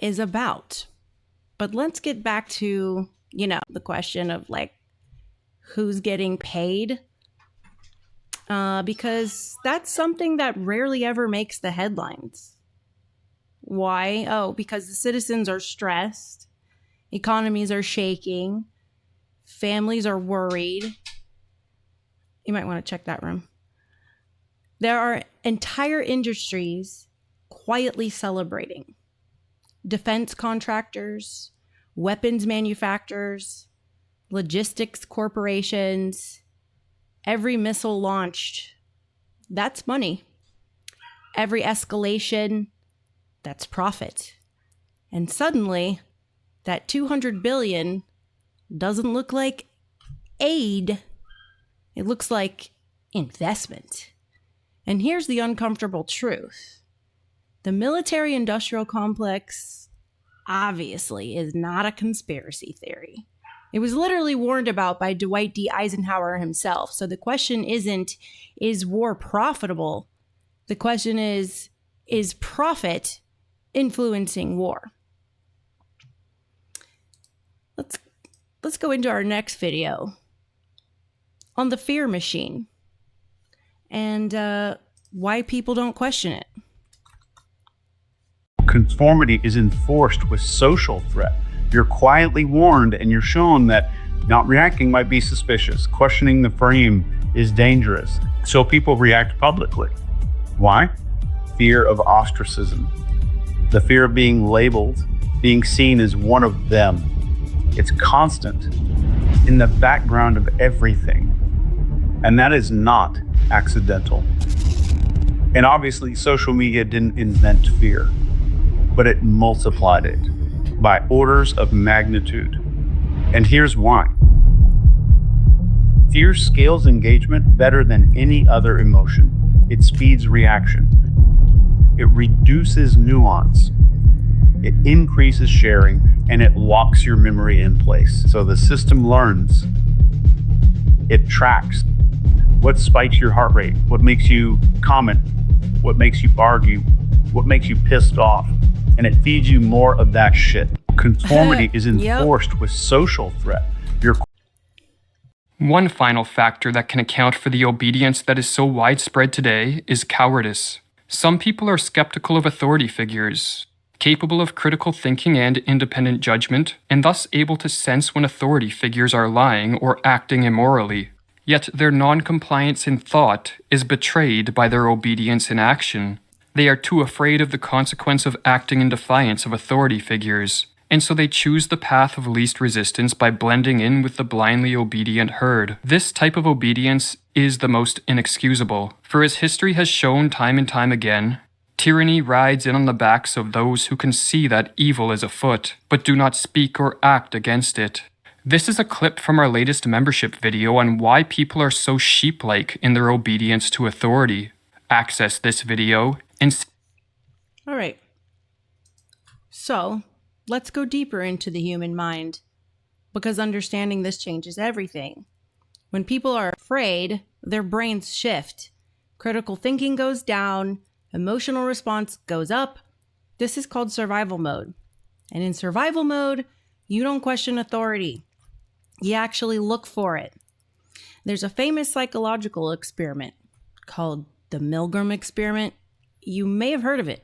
is about. But let's get back to, the question of who's getting paid. Because that's something that rarely ever makes the headlines. Why? Oh, because the citizens are stressed, economies are shaking, families are worried. You might want to check that room. There are entire industries quietly celebrating. Defense contractors, weapons manufacturers, logistics corporations, every missile launched, that's money. Every escalation, that's profit. And suddenly, that $200 billion doesn't look like aid. It looks like investment. And here's the uncomfortable truth. The military-industrial complex obviously is not a conspiracy theory. It was literally warned about by Dwight D. Eisenhower himself. So the question isn't, is war profitable? The question is profit influencing war? Let's go into our next video on the fear machine and why people don't question it. Conformity is enforced with social threat. You're quietly warned and you're shown that not reacting might be suspicious. Questioning the frame is dangerous. So people react publicly. Why? Fear of ostracism. The fear of being labeled, being seen as one of them. It's constant in the background of everything. And that is not accidental. And obviously, social media didn't invent fear, but it multiplied it by orders of magnitude. And here's why. Fear scales engagement better than any other emotion. It speeds reaction. It reduces nuance. It increases sharing, and it locks your memory in place. So the system learns. It tracks what spikes your heart rate, what makes you comment, what makes you argue, what makes you pissed off, and it feeds you more of that shit. Conformity is enforced with social threat. One final factor that can account for the obedience that is so widespread today is cowardice. Some people are skeptical of authority figures, capable of critical thinking and independent judgment, and thus able to sense when authority figures are lying or acting immorally. Yet their non-compliance in thought is betrayed by their obedience in action. They are too afraid of the consequence of acting in defiance of authority figures, and so they choose the path of least resistance by blending in with the blindly obedient herd. This type of obedience is the most inexcusable, for as history has shown time and time again, tyranny rides in on the backs of those who can see that evil is afoot, but do not speak or act against it. This is a clip from our latest membership video on why people are so sheep-like in their obedience to authority. Access this video and... All right. So, let's go deeper into the human mind, because understanding this changes everything. When people are afraid, their brains shift. Critical thinking goes down, emotional response goes up. This is called survival mode. And in survival mode, you don't question authority. You actually look for it. There's a famous psychological experiment called the Milgram experiment. You may have heard of it,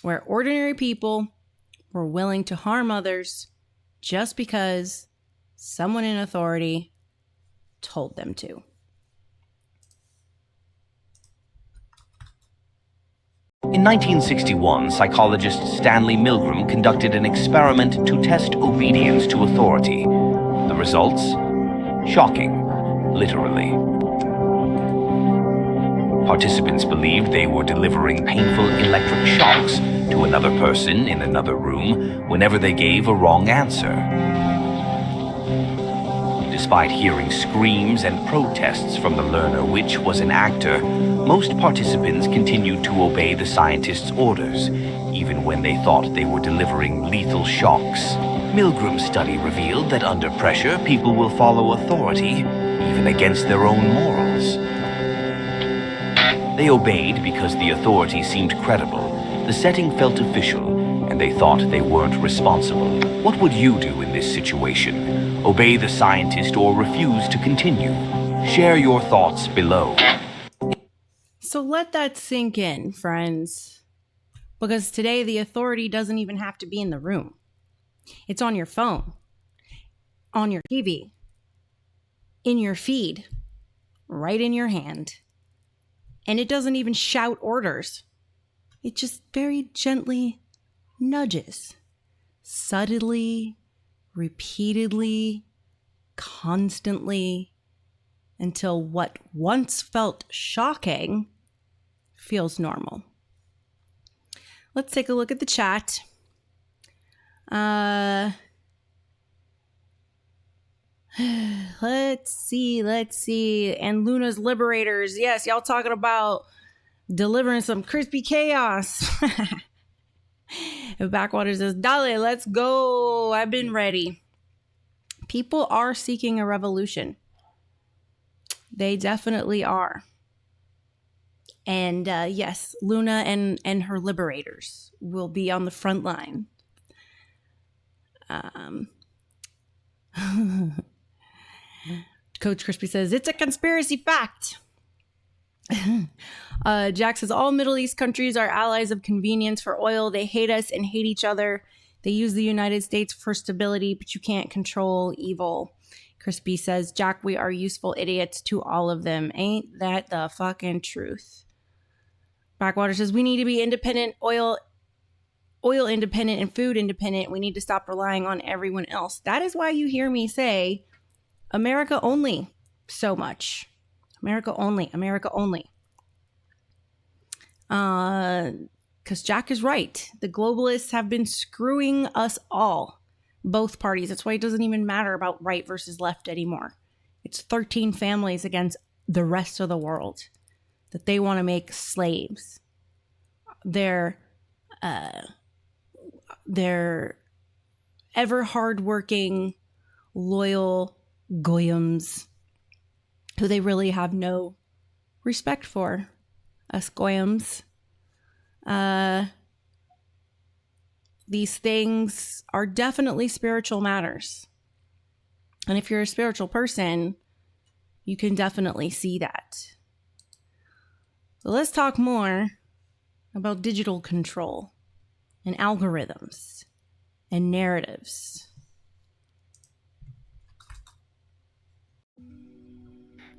where ordinary people were willing to harm others just because someone in authority told them to. In 1961, psychologist Stanley Milgram conducted an experiment to test obedience to authority. The results? Shocking, literally. Participants believed they were delivering painful electric shocks to another person in another room whenever they gave a wrong answer. Despite hearing screams and protests from the learner, which was an actor, most participants continued to obey the scientist's orders, even when they thought they were delivering lethal shocks. Milgram's study revealed that under pressure, people will follow authority, even against their own morals. They obeyed because the authority seemed credible, the setting felt official, and they thought they weren't responsible. What would you do in this situation? Obey the scientist or refuse to continue? Share your thoughts below. So let that sink in, friends. Because today the authority doesn't even have to be in the room. It's on your phone, on your TV, in your feed, right in your hand. And it doesn't even shout orders. It just very gently nudges, subtly, repeatedly, constantly, until what once felt shocking feels normal. Let's take a look at the chat. Let's see. And Luna's Liberators. Yes, y'all talking about delivering some crispy chaos. And Backwater says, Dale, let's go. I've been ready. People are seeking a revolution. They definitely are. And yes, Luna and her Liberators will be on the front line. Coach Crispy says, it's a conspiracy fact. Jack says, all Middle East countries are allies of convenience for oil. They hate us and hate each other. They use the United States for stability, but you can't control evil. Crispy says, Jack, we are useful idiots to all of them. Ain't that the fucking truth? Backwater says, we need to be independent oil oil independent and food independent. We need to stop relying on everyone else. That is why you hear me say America only so much. America only, America only. Because Jack is right. The globalists have been screwing us all, both parties. That's why it doesn't even matter about right versus left anymore. It's 13 families against the rest of the world that they want to make slaves. They're ever hardworking, loyal goyams who they really have no respect for. Us goyams. These things are definitely spiritual matters. And if you're a spiritual person, you can definitely see that. So let's talk more about digital control and algorithms and narratives.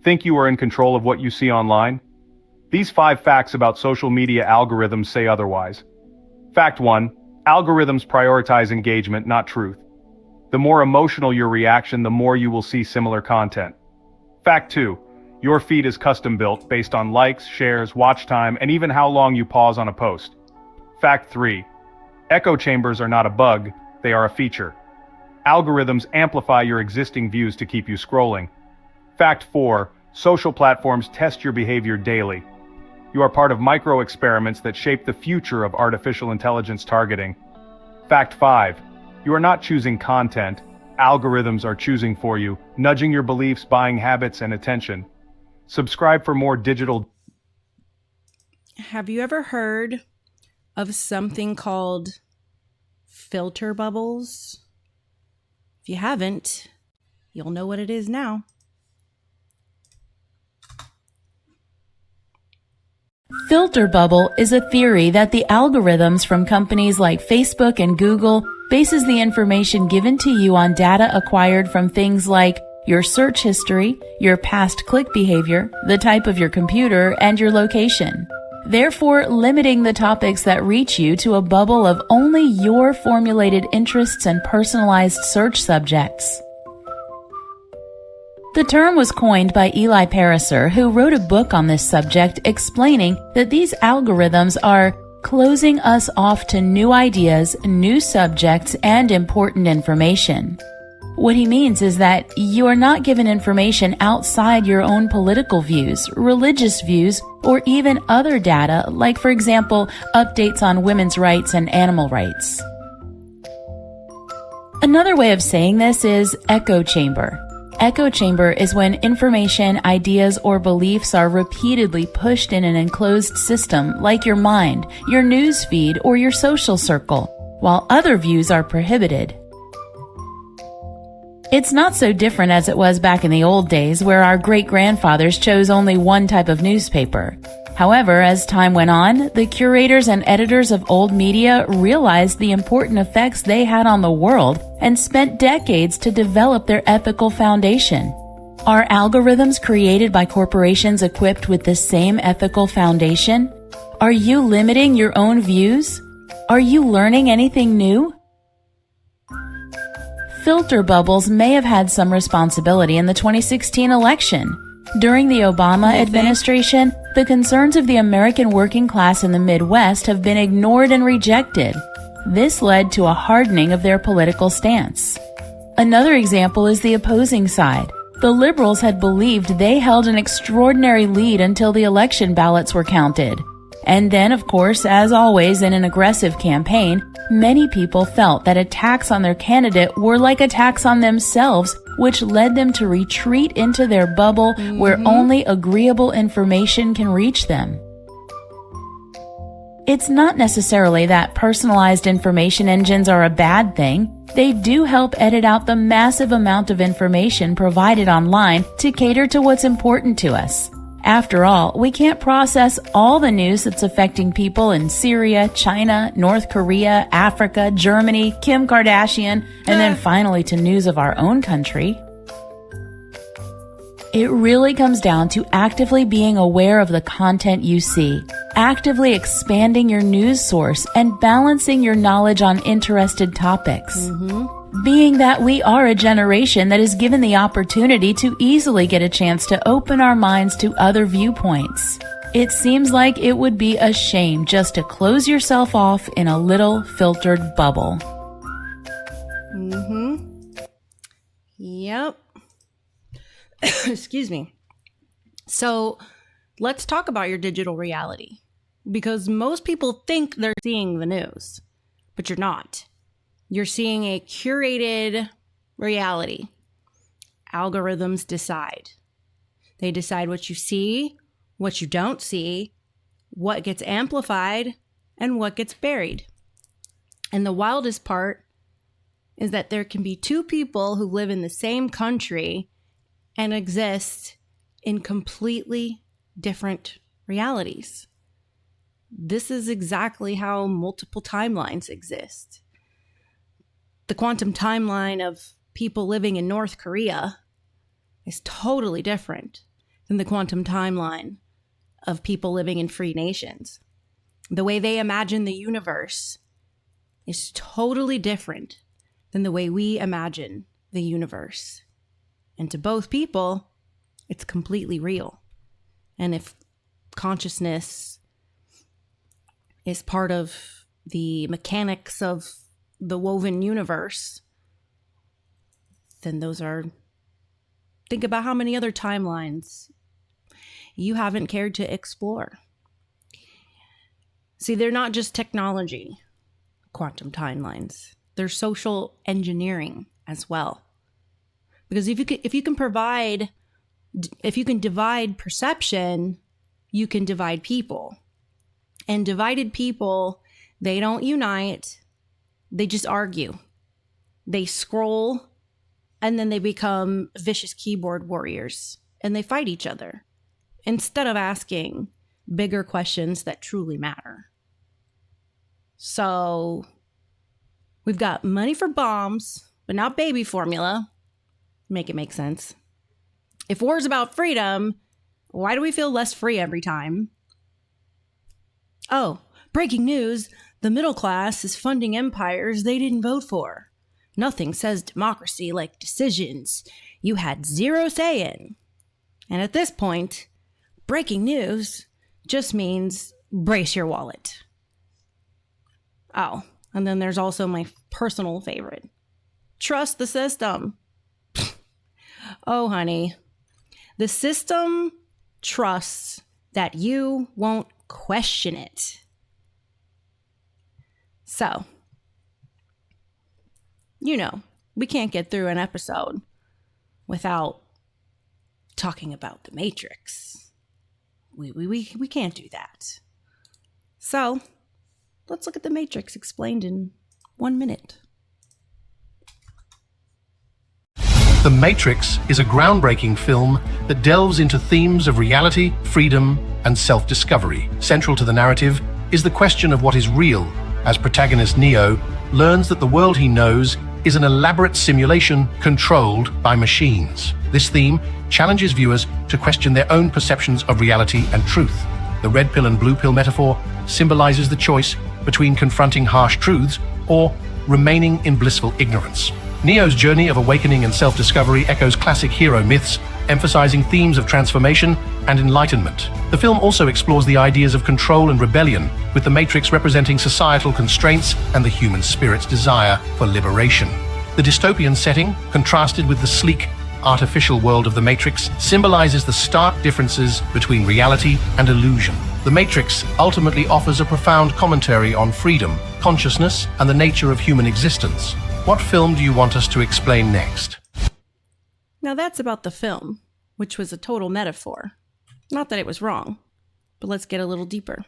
Think you are in control of what you see online? These 5 facts about social media algorithms say otherwise. Fact 1. Algorithms prioritize engagement, not truth. The more emotional your reaction, the more you will see similar content. Fact 2. Your feed is custom built based on likes, shares, watch time, and even how long you pause on a post. Fact 3. Echo chambers are not a bug, they are a feature. Algorithms amplify your existing views to keep you scrolling. Fact 4. Social platforms test your behavior daily. You are part of micro-experiments that shape the future of artificial intelligence targeting. Fact 5. You are not choosing content. Algorithms are choosing for you, nudging your beliefs, buying habits, and attention. Subscribe for more digital... Have you ever heard of something called filter bubbles? If you haven't, you'll know what it is now. Filter bubble is a theory that the algorithms from companies like Facebook and Google bases the information given to you on data acquired from things like your search history, your past click behavior, the type of your computer, and your location. Therefore, limiting the topics that reach you to a bubble of only your formulated interests and personalized search subjects. The term was coined by Eli Pariser, who wrote a book on this subject explaining that these algorithms are closing us off to new ideas, new subjects, and important information. What he means is that you are not given information outside your own political views, religious views, or even other data, like, for example, updates on women's rights and animal rights. Another way of saying this is echo chamber. Echo chamber is when information, ideas, or beliefs are repeatedly pushed in an enclosed system like your mind, your news feed, or your social circle, while other views are prohibited. It's not so different as it was back in the old days where our great-grandfathers chose only one type of newspaper. However, as time went on, the curators and editors of old media realized the important effects they had on the world and spent decades to develop their ethical foundation. Are algorithms created by corporations equipped with the same ethical foundation? Are you limiting your own views? Are you learning anything new? Filter bubbles may have had some responsibility in the 2016 election. During the Obama administration, the concerns of the American working class in the Midwest have been ignored and rejected. This led to a hardening of their political stance. Another example is the opposing side. The liberals had believed they held an extraordinary lead until the election ballots were counted. And then, of course, as always in an aggressive campaign, many people felt that attacks on their candidate were like attacks on themselves, which led them to retreat into their bubble where only agreeable information can reach them. It's not necessarily that personalized information engines are a bad thing. They do help edit out the massive amount of information provided online to cater to what's important to us. After all, we can't process all the news that's affecting people in Syria, China, North Korea, Africa, Germany, Kim Kardashian, and then finally to news of our own country. It really comes down to actively being aware of the content you see. actively expanding your news source and balancing your knowledge on interested topics. Being that we are a generation that is given the opportunity to easily get a chance to open our minds to other viewpoints, it seems like it would be a shame just to close yourself off in a little filtered bubble. Yep. Excuse me. So let's talk about your digital reality, because most people think they're seeing the news, but you're not. You're seeing a curated reality. Algorithms decide. They decide what you see, what you don't see, what gets amplified, and what gets buried. And the wildest part is that there can be two people who live in the same country and exist in completely different realities. This is exactly how multiple timelines exist. The quantum timeline of people living in North Korea is totally different than the quantum timeline of people living in free nations. The way they imagine the universe is totally different than the way we imagine the universe. And to both people, it's completely real. And if consciousness is part of the mechanics of the woven universe, then think about how many other timelines you haven't cared to explore. See, they're not just technology, quantum timelines. They're social engineering as well. Because if you can divide perception, you can divide people. And divided people, they don't unite. They just argue. They scroll, and then they become vicious keyboard warriors, and they fight each other instead of asking bigger questions that truly matter. So we've got money for bombs, but not baby formula. Make it make sense. If war's about freedom, why do we feel less free every time? Oh, breaking news. The middle class is funding empires they didn't vote for. Nothing says democracy like decisions you had zero say in. And at this point, breaking news just means brace your wallet. Oh, and then there's also my personal favorite. Trust the system. Oh, honey. The system trusts that you won't question it. So, we can't get through an episode without talking about the Matrix. We can't do that. So, let's look at the Matrix explained in 1 minute. The Matrix is a groundbreaking film that delves into themes of reality, freedom, and self-discovery. Central to the narrative is the question of what is real, as protagonist Neo learns that the world he knows is an elaborate simulation controlled by machines. This theme challenges viewers to question their own perceptions of reality and truth. The red pill and blue pill metaphor symbolizes the choice between confronting harsh truths or remaining in blissful ignorance. Neo's journey of awakening and self-discovery echoes classic hero myths, emphasizing themes of transformation and enlightenment. The film also explores the ideas of control and rebellion, with the Matrix representing societal constraints and the human spirit's desire for liberation. The dystopian setting, contrasted with the sleek, artificial world of the Matrix, symbolizes the stark differences between reality and illusion. The Matrix ultimately offers a profound commentary on freedom, consciousness, and the nature of human existence. What film do you want us to explain next? Now that's about the film, which was a total metaphor. Not that it was wrong, but let's get a little deeper.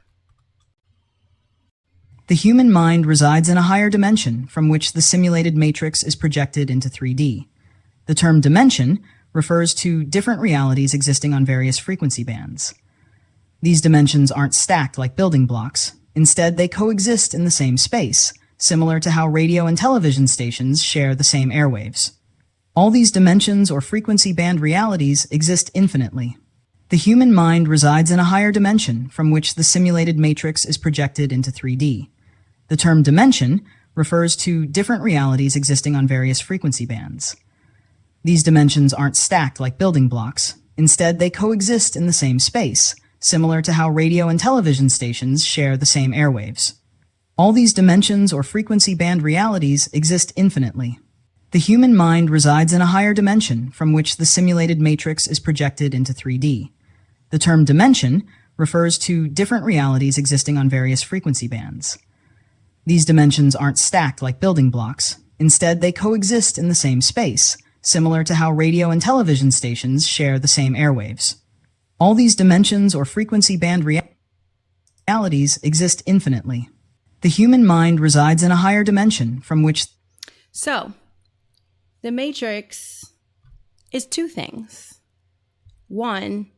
The human mind resides in a higher dimension from which the simulated matrix is projected into 3D. The term dimension refers to different realities existing on various frequency bands. These dimensions aren't stacked like building blocks. Instead, they coexist in the same space, similar to how radio and television stations share the same airwaves. All these dimensions or frequency band realities exist infinitely. The human mind resides in a higher dimension from which the simulated matrix is projected into 3D. The term dimension refers to different realities existing on various frequency bands. These dimensions aren't stacked like building blocks. Instead, they coexist in the same space, similar to how radio and television stations share the same airwaves. All these dimensions or frequency band realities exist infinitely. The human mind resides in a higher dimension from which the simulated matrix is projected into 3D. The term dimension refers to different realities existing on various frequency bands. These dimensions aren't stacked like building blocks. Instead, they coexist in the same space, similar to how radio and television stations share the same airwaves. All these dimensions or frequency band realities exist infinitely. The human mind resides in a higher dimension from which... So, the Matrix is two things. One,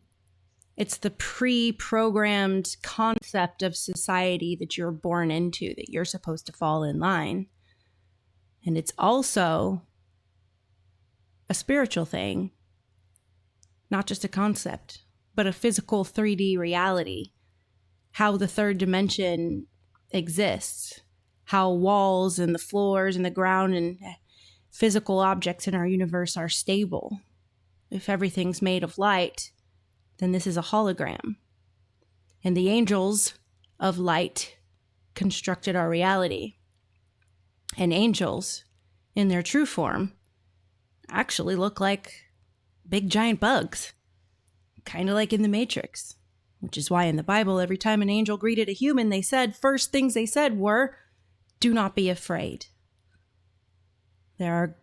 it's the pre-programmed concept of society that you're born into, that you're supposed to fall in line. And it's also a spiritual thing, not just a concept, but a physical 3D reality. How the third dimension exists, how walls and the floors and the ground and physical objects in our universe are stable. If everything's made of light, then this is a hologram. And the angels of light constructed our reality. And angels, in their true form, actually look like big giant bugs, kind of like in the Matrix. Which is why in the Bible, every time an angel greeted a human, first things they said were, "Do not be afraid." There are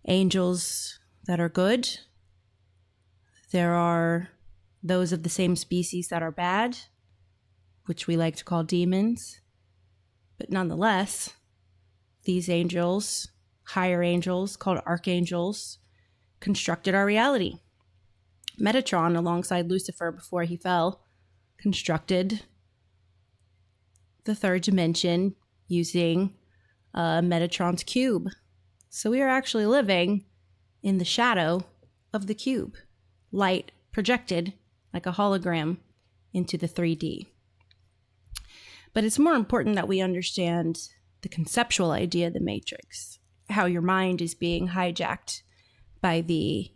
angels that are good. There are those of the same species that are bad, which we like to call demons. But nonetheless, these angels, higher angels called archangels, constructed our reality. Metatron, alongside Lucifer before he fell, constructed the third dimension using Metatron's cube. So we are actually living in the shadow of the cube, light projected like a hologram into the 3D. But it's more important that we understand the conceptual idea of the Matrix, how your mind is being hijacked by the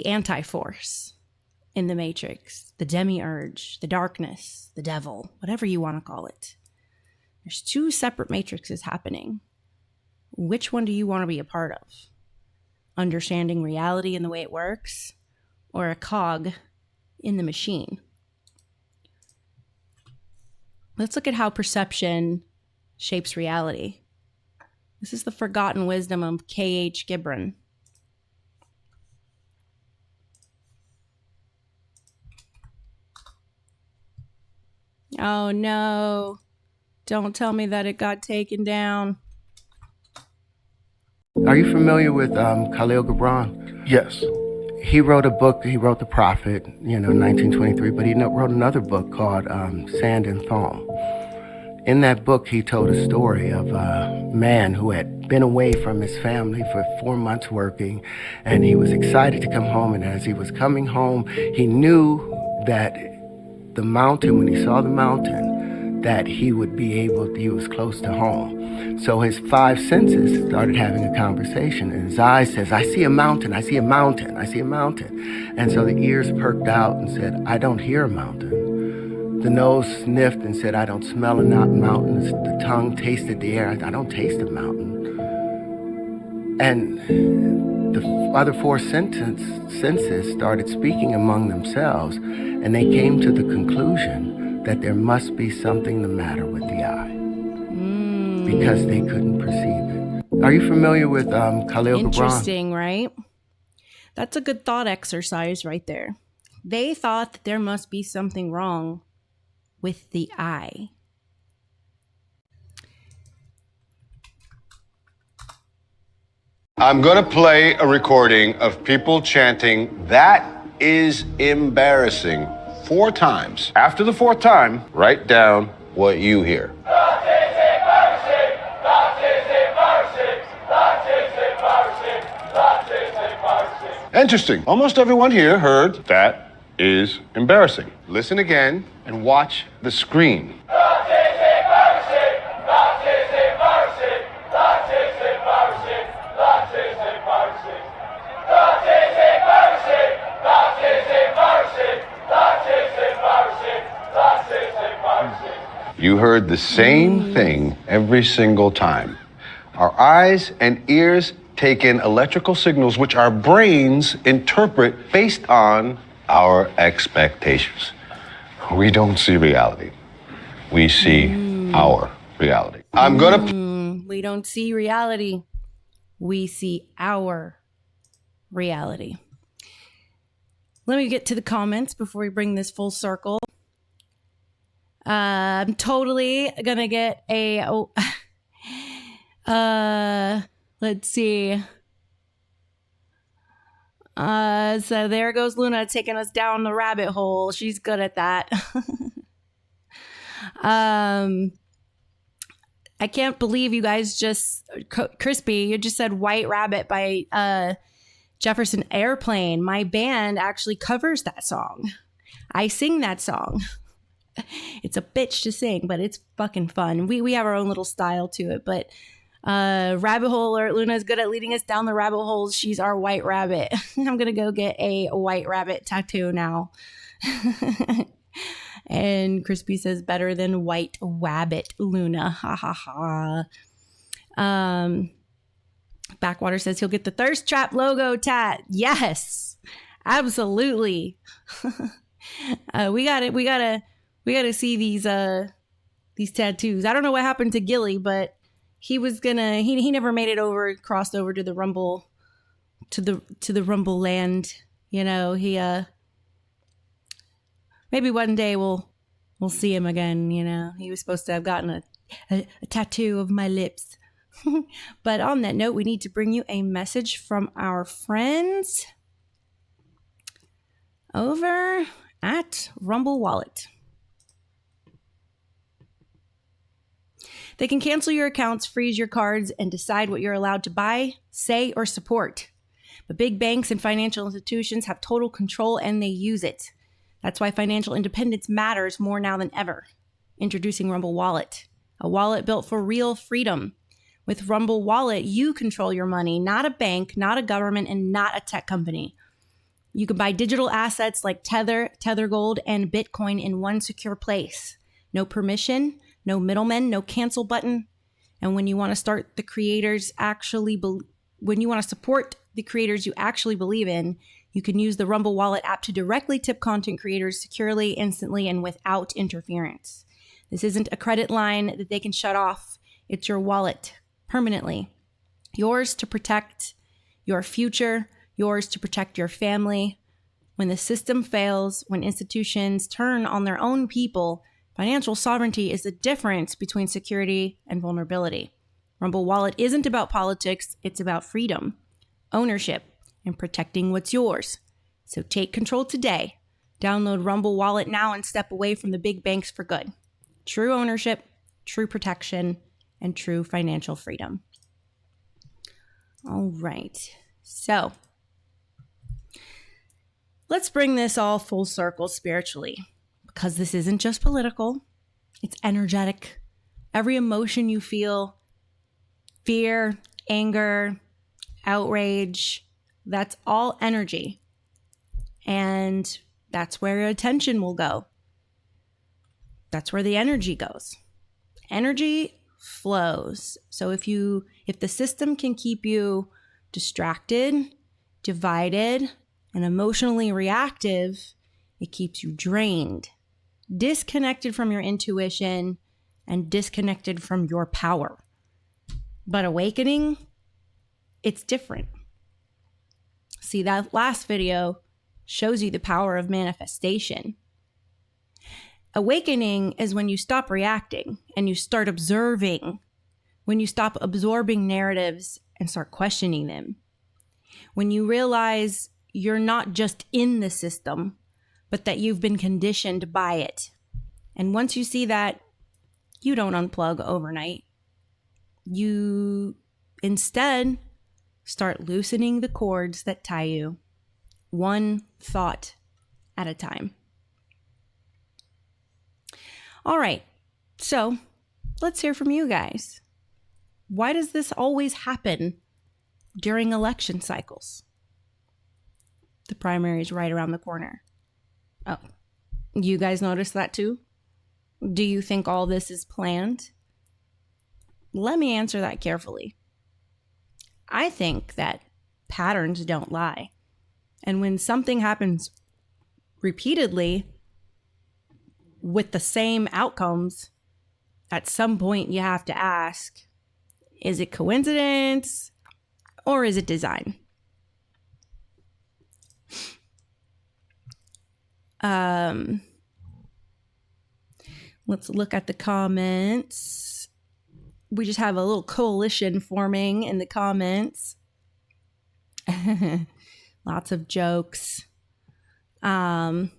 anti-force in the Matrix, the demiurge, the darkness, the devil, whatever you want to call it. There's two separate matrices happening. Which one do you want to be a part of? Understanding reality and the way it works, or a cog in the machine? Let's look at how perception shapes reality. This is the forgotten wisdom of K.H. Gibran. Oh no, don't tell me that it got taken down. Are you familiar with Khalil Gibran? Yes. He wrote a book, he wrote The Prophet, 1923, but he wrote another book called Sand and Foam. In that book, he told a story of a man who had been away from his family for 4 months working, and he was excited to come home, and as he was coming home, he knew that the mountain, when he saw the mountain, that he would be able, he was close to home. So his 5 senses started having a conversation, and his eyes says, "I see a mountain, I see a mountain, I see a mountain." And so the ears perked out and said, "I don't hear a mountain." The nose sniffed and said, "I don't smell a mountain." The tongue tasted the air, "I don't taste a mountain." And the other 4 senses started speaking among themselves, and they came to the conclusion that there must be something the matter with the eye, because they couldn't perceive it. Are you familiar with Khalil Gibran? Interesting, right? That's a good thought exercise right there. They thought that there must be something wrong with the eye. I'm going to play a recording of people chanting, "That is embarrassing," 4 times. After the 4th time, write down what you hear. Interesting. Almost everyone here heard, "That is embarrassing. Listen again and watch the screen. You heard the same thing every single time. Our eyes and ears take in electrical signals which our brains interpret based on our expectations. We don't see reality. We see our reality. I'm gonna... We don't see reality. We see our reality. Let me get to the comments before we bring this full circle. I'm totally gonna get a... let's see. So there goes Luna taking us down the rabbit hole. She's good at that. I can't believe you guys just... Crispy, you just said White Rabbit by Jefferson Airplane. My band actually covers that song. I sing that song. It's a bitch to sing, but it's fucking fun. We have our own little style to it, but rabbit hole alert. Luna is good at leading us down the rabbit holes. She's our white rabbit. I'm gonna go get a white rabbit tattoo now. And Crispy says better than white wabbit, Luna. Ha ha ha. Backwater says he'll get the Thirst Trap logo tat. Yes, absolutely. We gotta see these tattoos. I don't know what happened to Gilly, but he was gonna he never made it over, crossed over to the Rumble to the Rumble land. You know, he maybe one day we'll see him again, you know. He was supposed to have gotten a tattoo of my lips. But on that note, we need to bring you a message from our friends over at Rumble Wallet. They can cancel your accounts, freeze your cards, and decide what you're allowed to buy, say, or support. But big banks and financial institutions have total control, and they use it. That's why financial independence matters more now than ever. Introducing Rumble Wallet, a wallet built for real freedom. With Rumble Wallet, you control your money, not a bank, not a government, and not a tech company. You can buy digital assets like Tether, Tether Gold, and Bitcoin in one secure place. No permission, no middlemen, no cancel button. And when you want to start the creators when you want to support the creators you actually believe in, you can use the Rumble Wallet app to directly tip content creators securely, instantly, and without interference. This isn't a credit line that they can shut off. It's your wallet, permanently. Yours to protect your future, yours to protect your family. When the system fails, when institutions turn on their own people, financial sovereignty is the difference between security and vulnerability. Rumble Wallet isn't about politics, it's about freedom, ownership, and protecting what's yours. So take control today. Download Rumble Wallet now and step away from the big banks for good. True ownership, true protection, and true financial freedom. All right, so let's bring this all full circle spiritually, because this isn't just political, it's energetic. Every emotion you feel, fear, anger, outrage, that's all energy. And that's where your attention will go. That's where the energy goes. Energy flows. So if the system can keep you distracted, divided, and emotionally reactive, it keeps you drained, disconnected from your intuition, and disconnected from your power. But awakening, it's different. See, that last video shows you the power of manifestation. Awakening is when you stop reacting and you start observing, when you stop absorbing narratives and start questioning them. When you realize you're not just in the system, but that you've been conditioned by it. And once you see that, you don't unplug overnight. You instead start loosening the cords that tie you, one thought at a time. All right, so let's hear from you guys. Why does this always happen during election cycles? The primary is right around the corner. Oh, you guys notice that too? Do you think all this is planned? Let me answer that carefully. I think that patterns don't lie. And when something happens repeatedly with the same outcomes, at some point you have to ask, is it coincidence or is it design? Let's look at the comments. We just have a little coalition forming in the comments. Lots of jokes. Backwater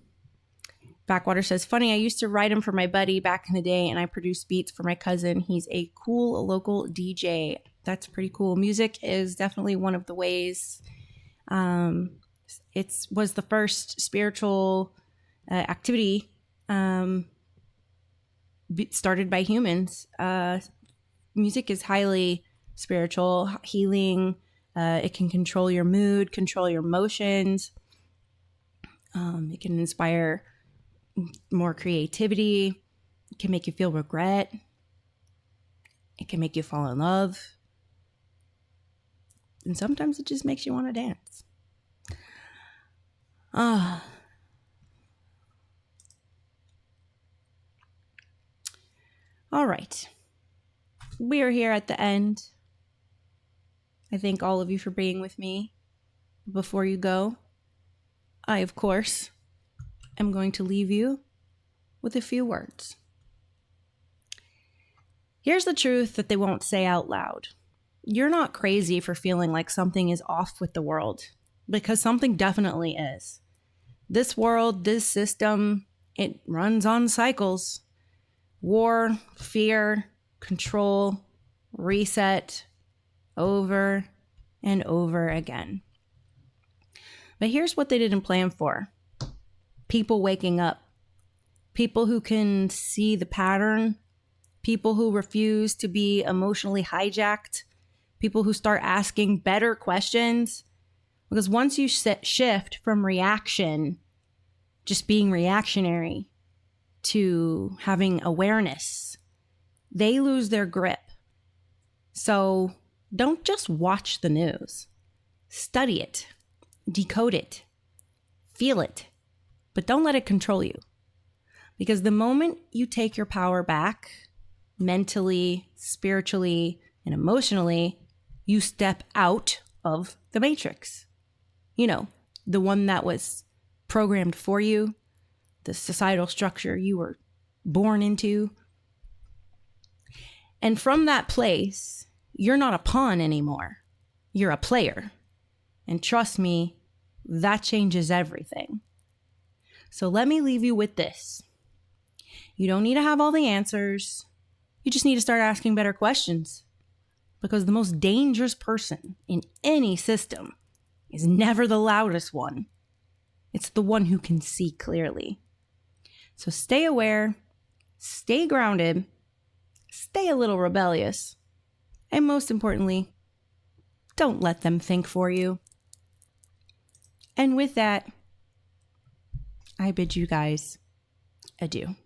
says, funny, I used to write them for my buddy back in the day, and I produced beats for my cousin. He's a cool local DJ. That's pretty cool. Music is definitely one of the ways. It was the first spiritual activity started by humans. Music is highly spiritual, healing. It can control your mood, control your emotions. It can inspire more creativity. It can make you feel regret. It can make you fall in love. And sometimes it just makes you want to dance. All right. We are here at the end. I thank all of you for being with me. Before you go, I, of course, am going to leave you with a few words. Here's the truth that they won't say out loud. You're not crazy for feeling like something is off with the world, because something definitely is. This world, this system, it runs on cycles. War, fear, control, reset, over and over again. But here's what they didn't plan for. People waking up. People who can see the pattern. People who refuse to be emotionally hijacked. People who start asking better questions. Because once you shift from reaction, just being reactionary, to having awareness, they lose their grip. So don't just watch the news. Study it, decode it, feel it, but don't let it control you. Because the moment you take your power back, mentally, spiritually, and emotionally, you step out of the matrix. You know, the one that was programmed for you, the societal structure you were born into. And from that place, you're not a pawn anymore. You're a player. And trust me, that changes everything. So let me leave you with this. You don't need to have all the answers. You just need to start asking better questions. Because the most dangerous person in any system is never the loudest one. It's the one who can see clearly. So stay aware, stay grounded, stay a little rebellious, and most importantly, don't let them think for you. And with that, I bid you guys adieu.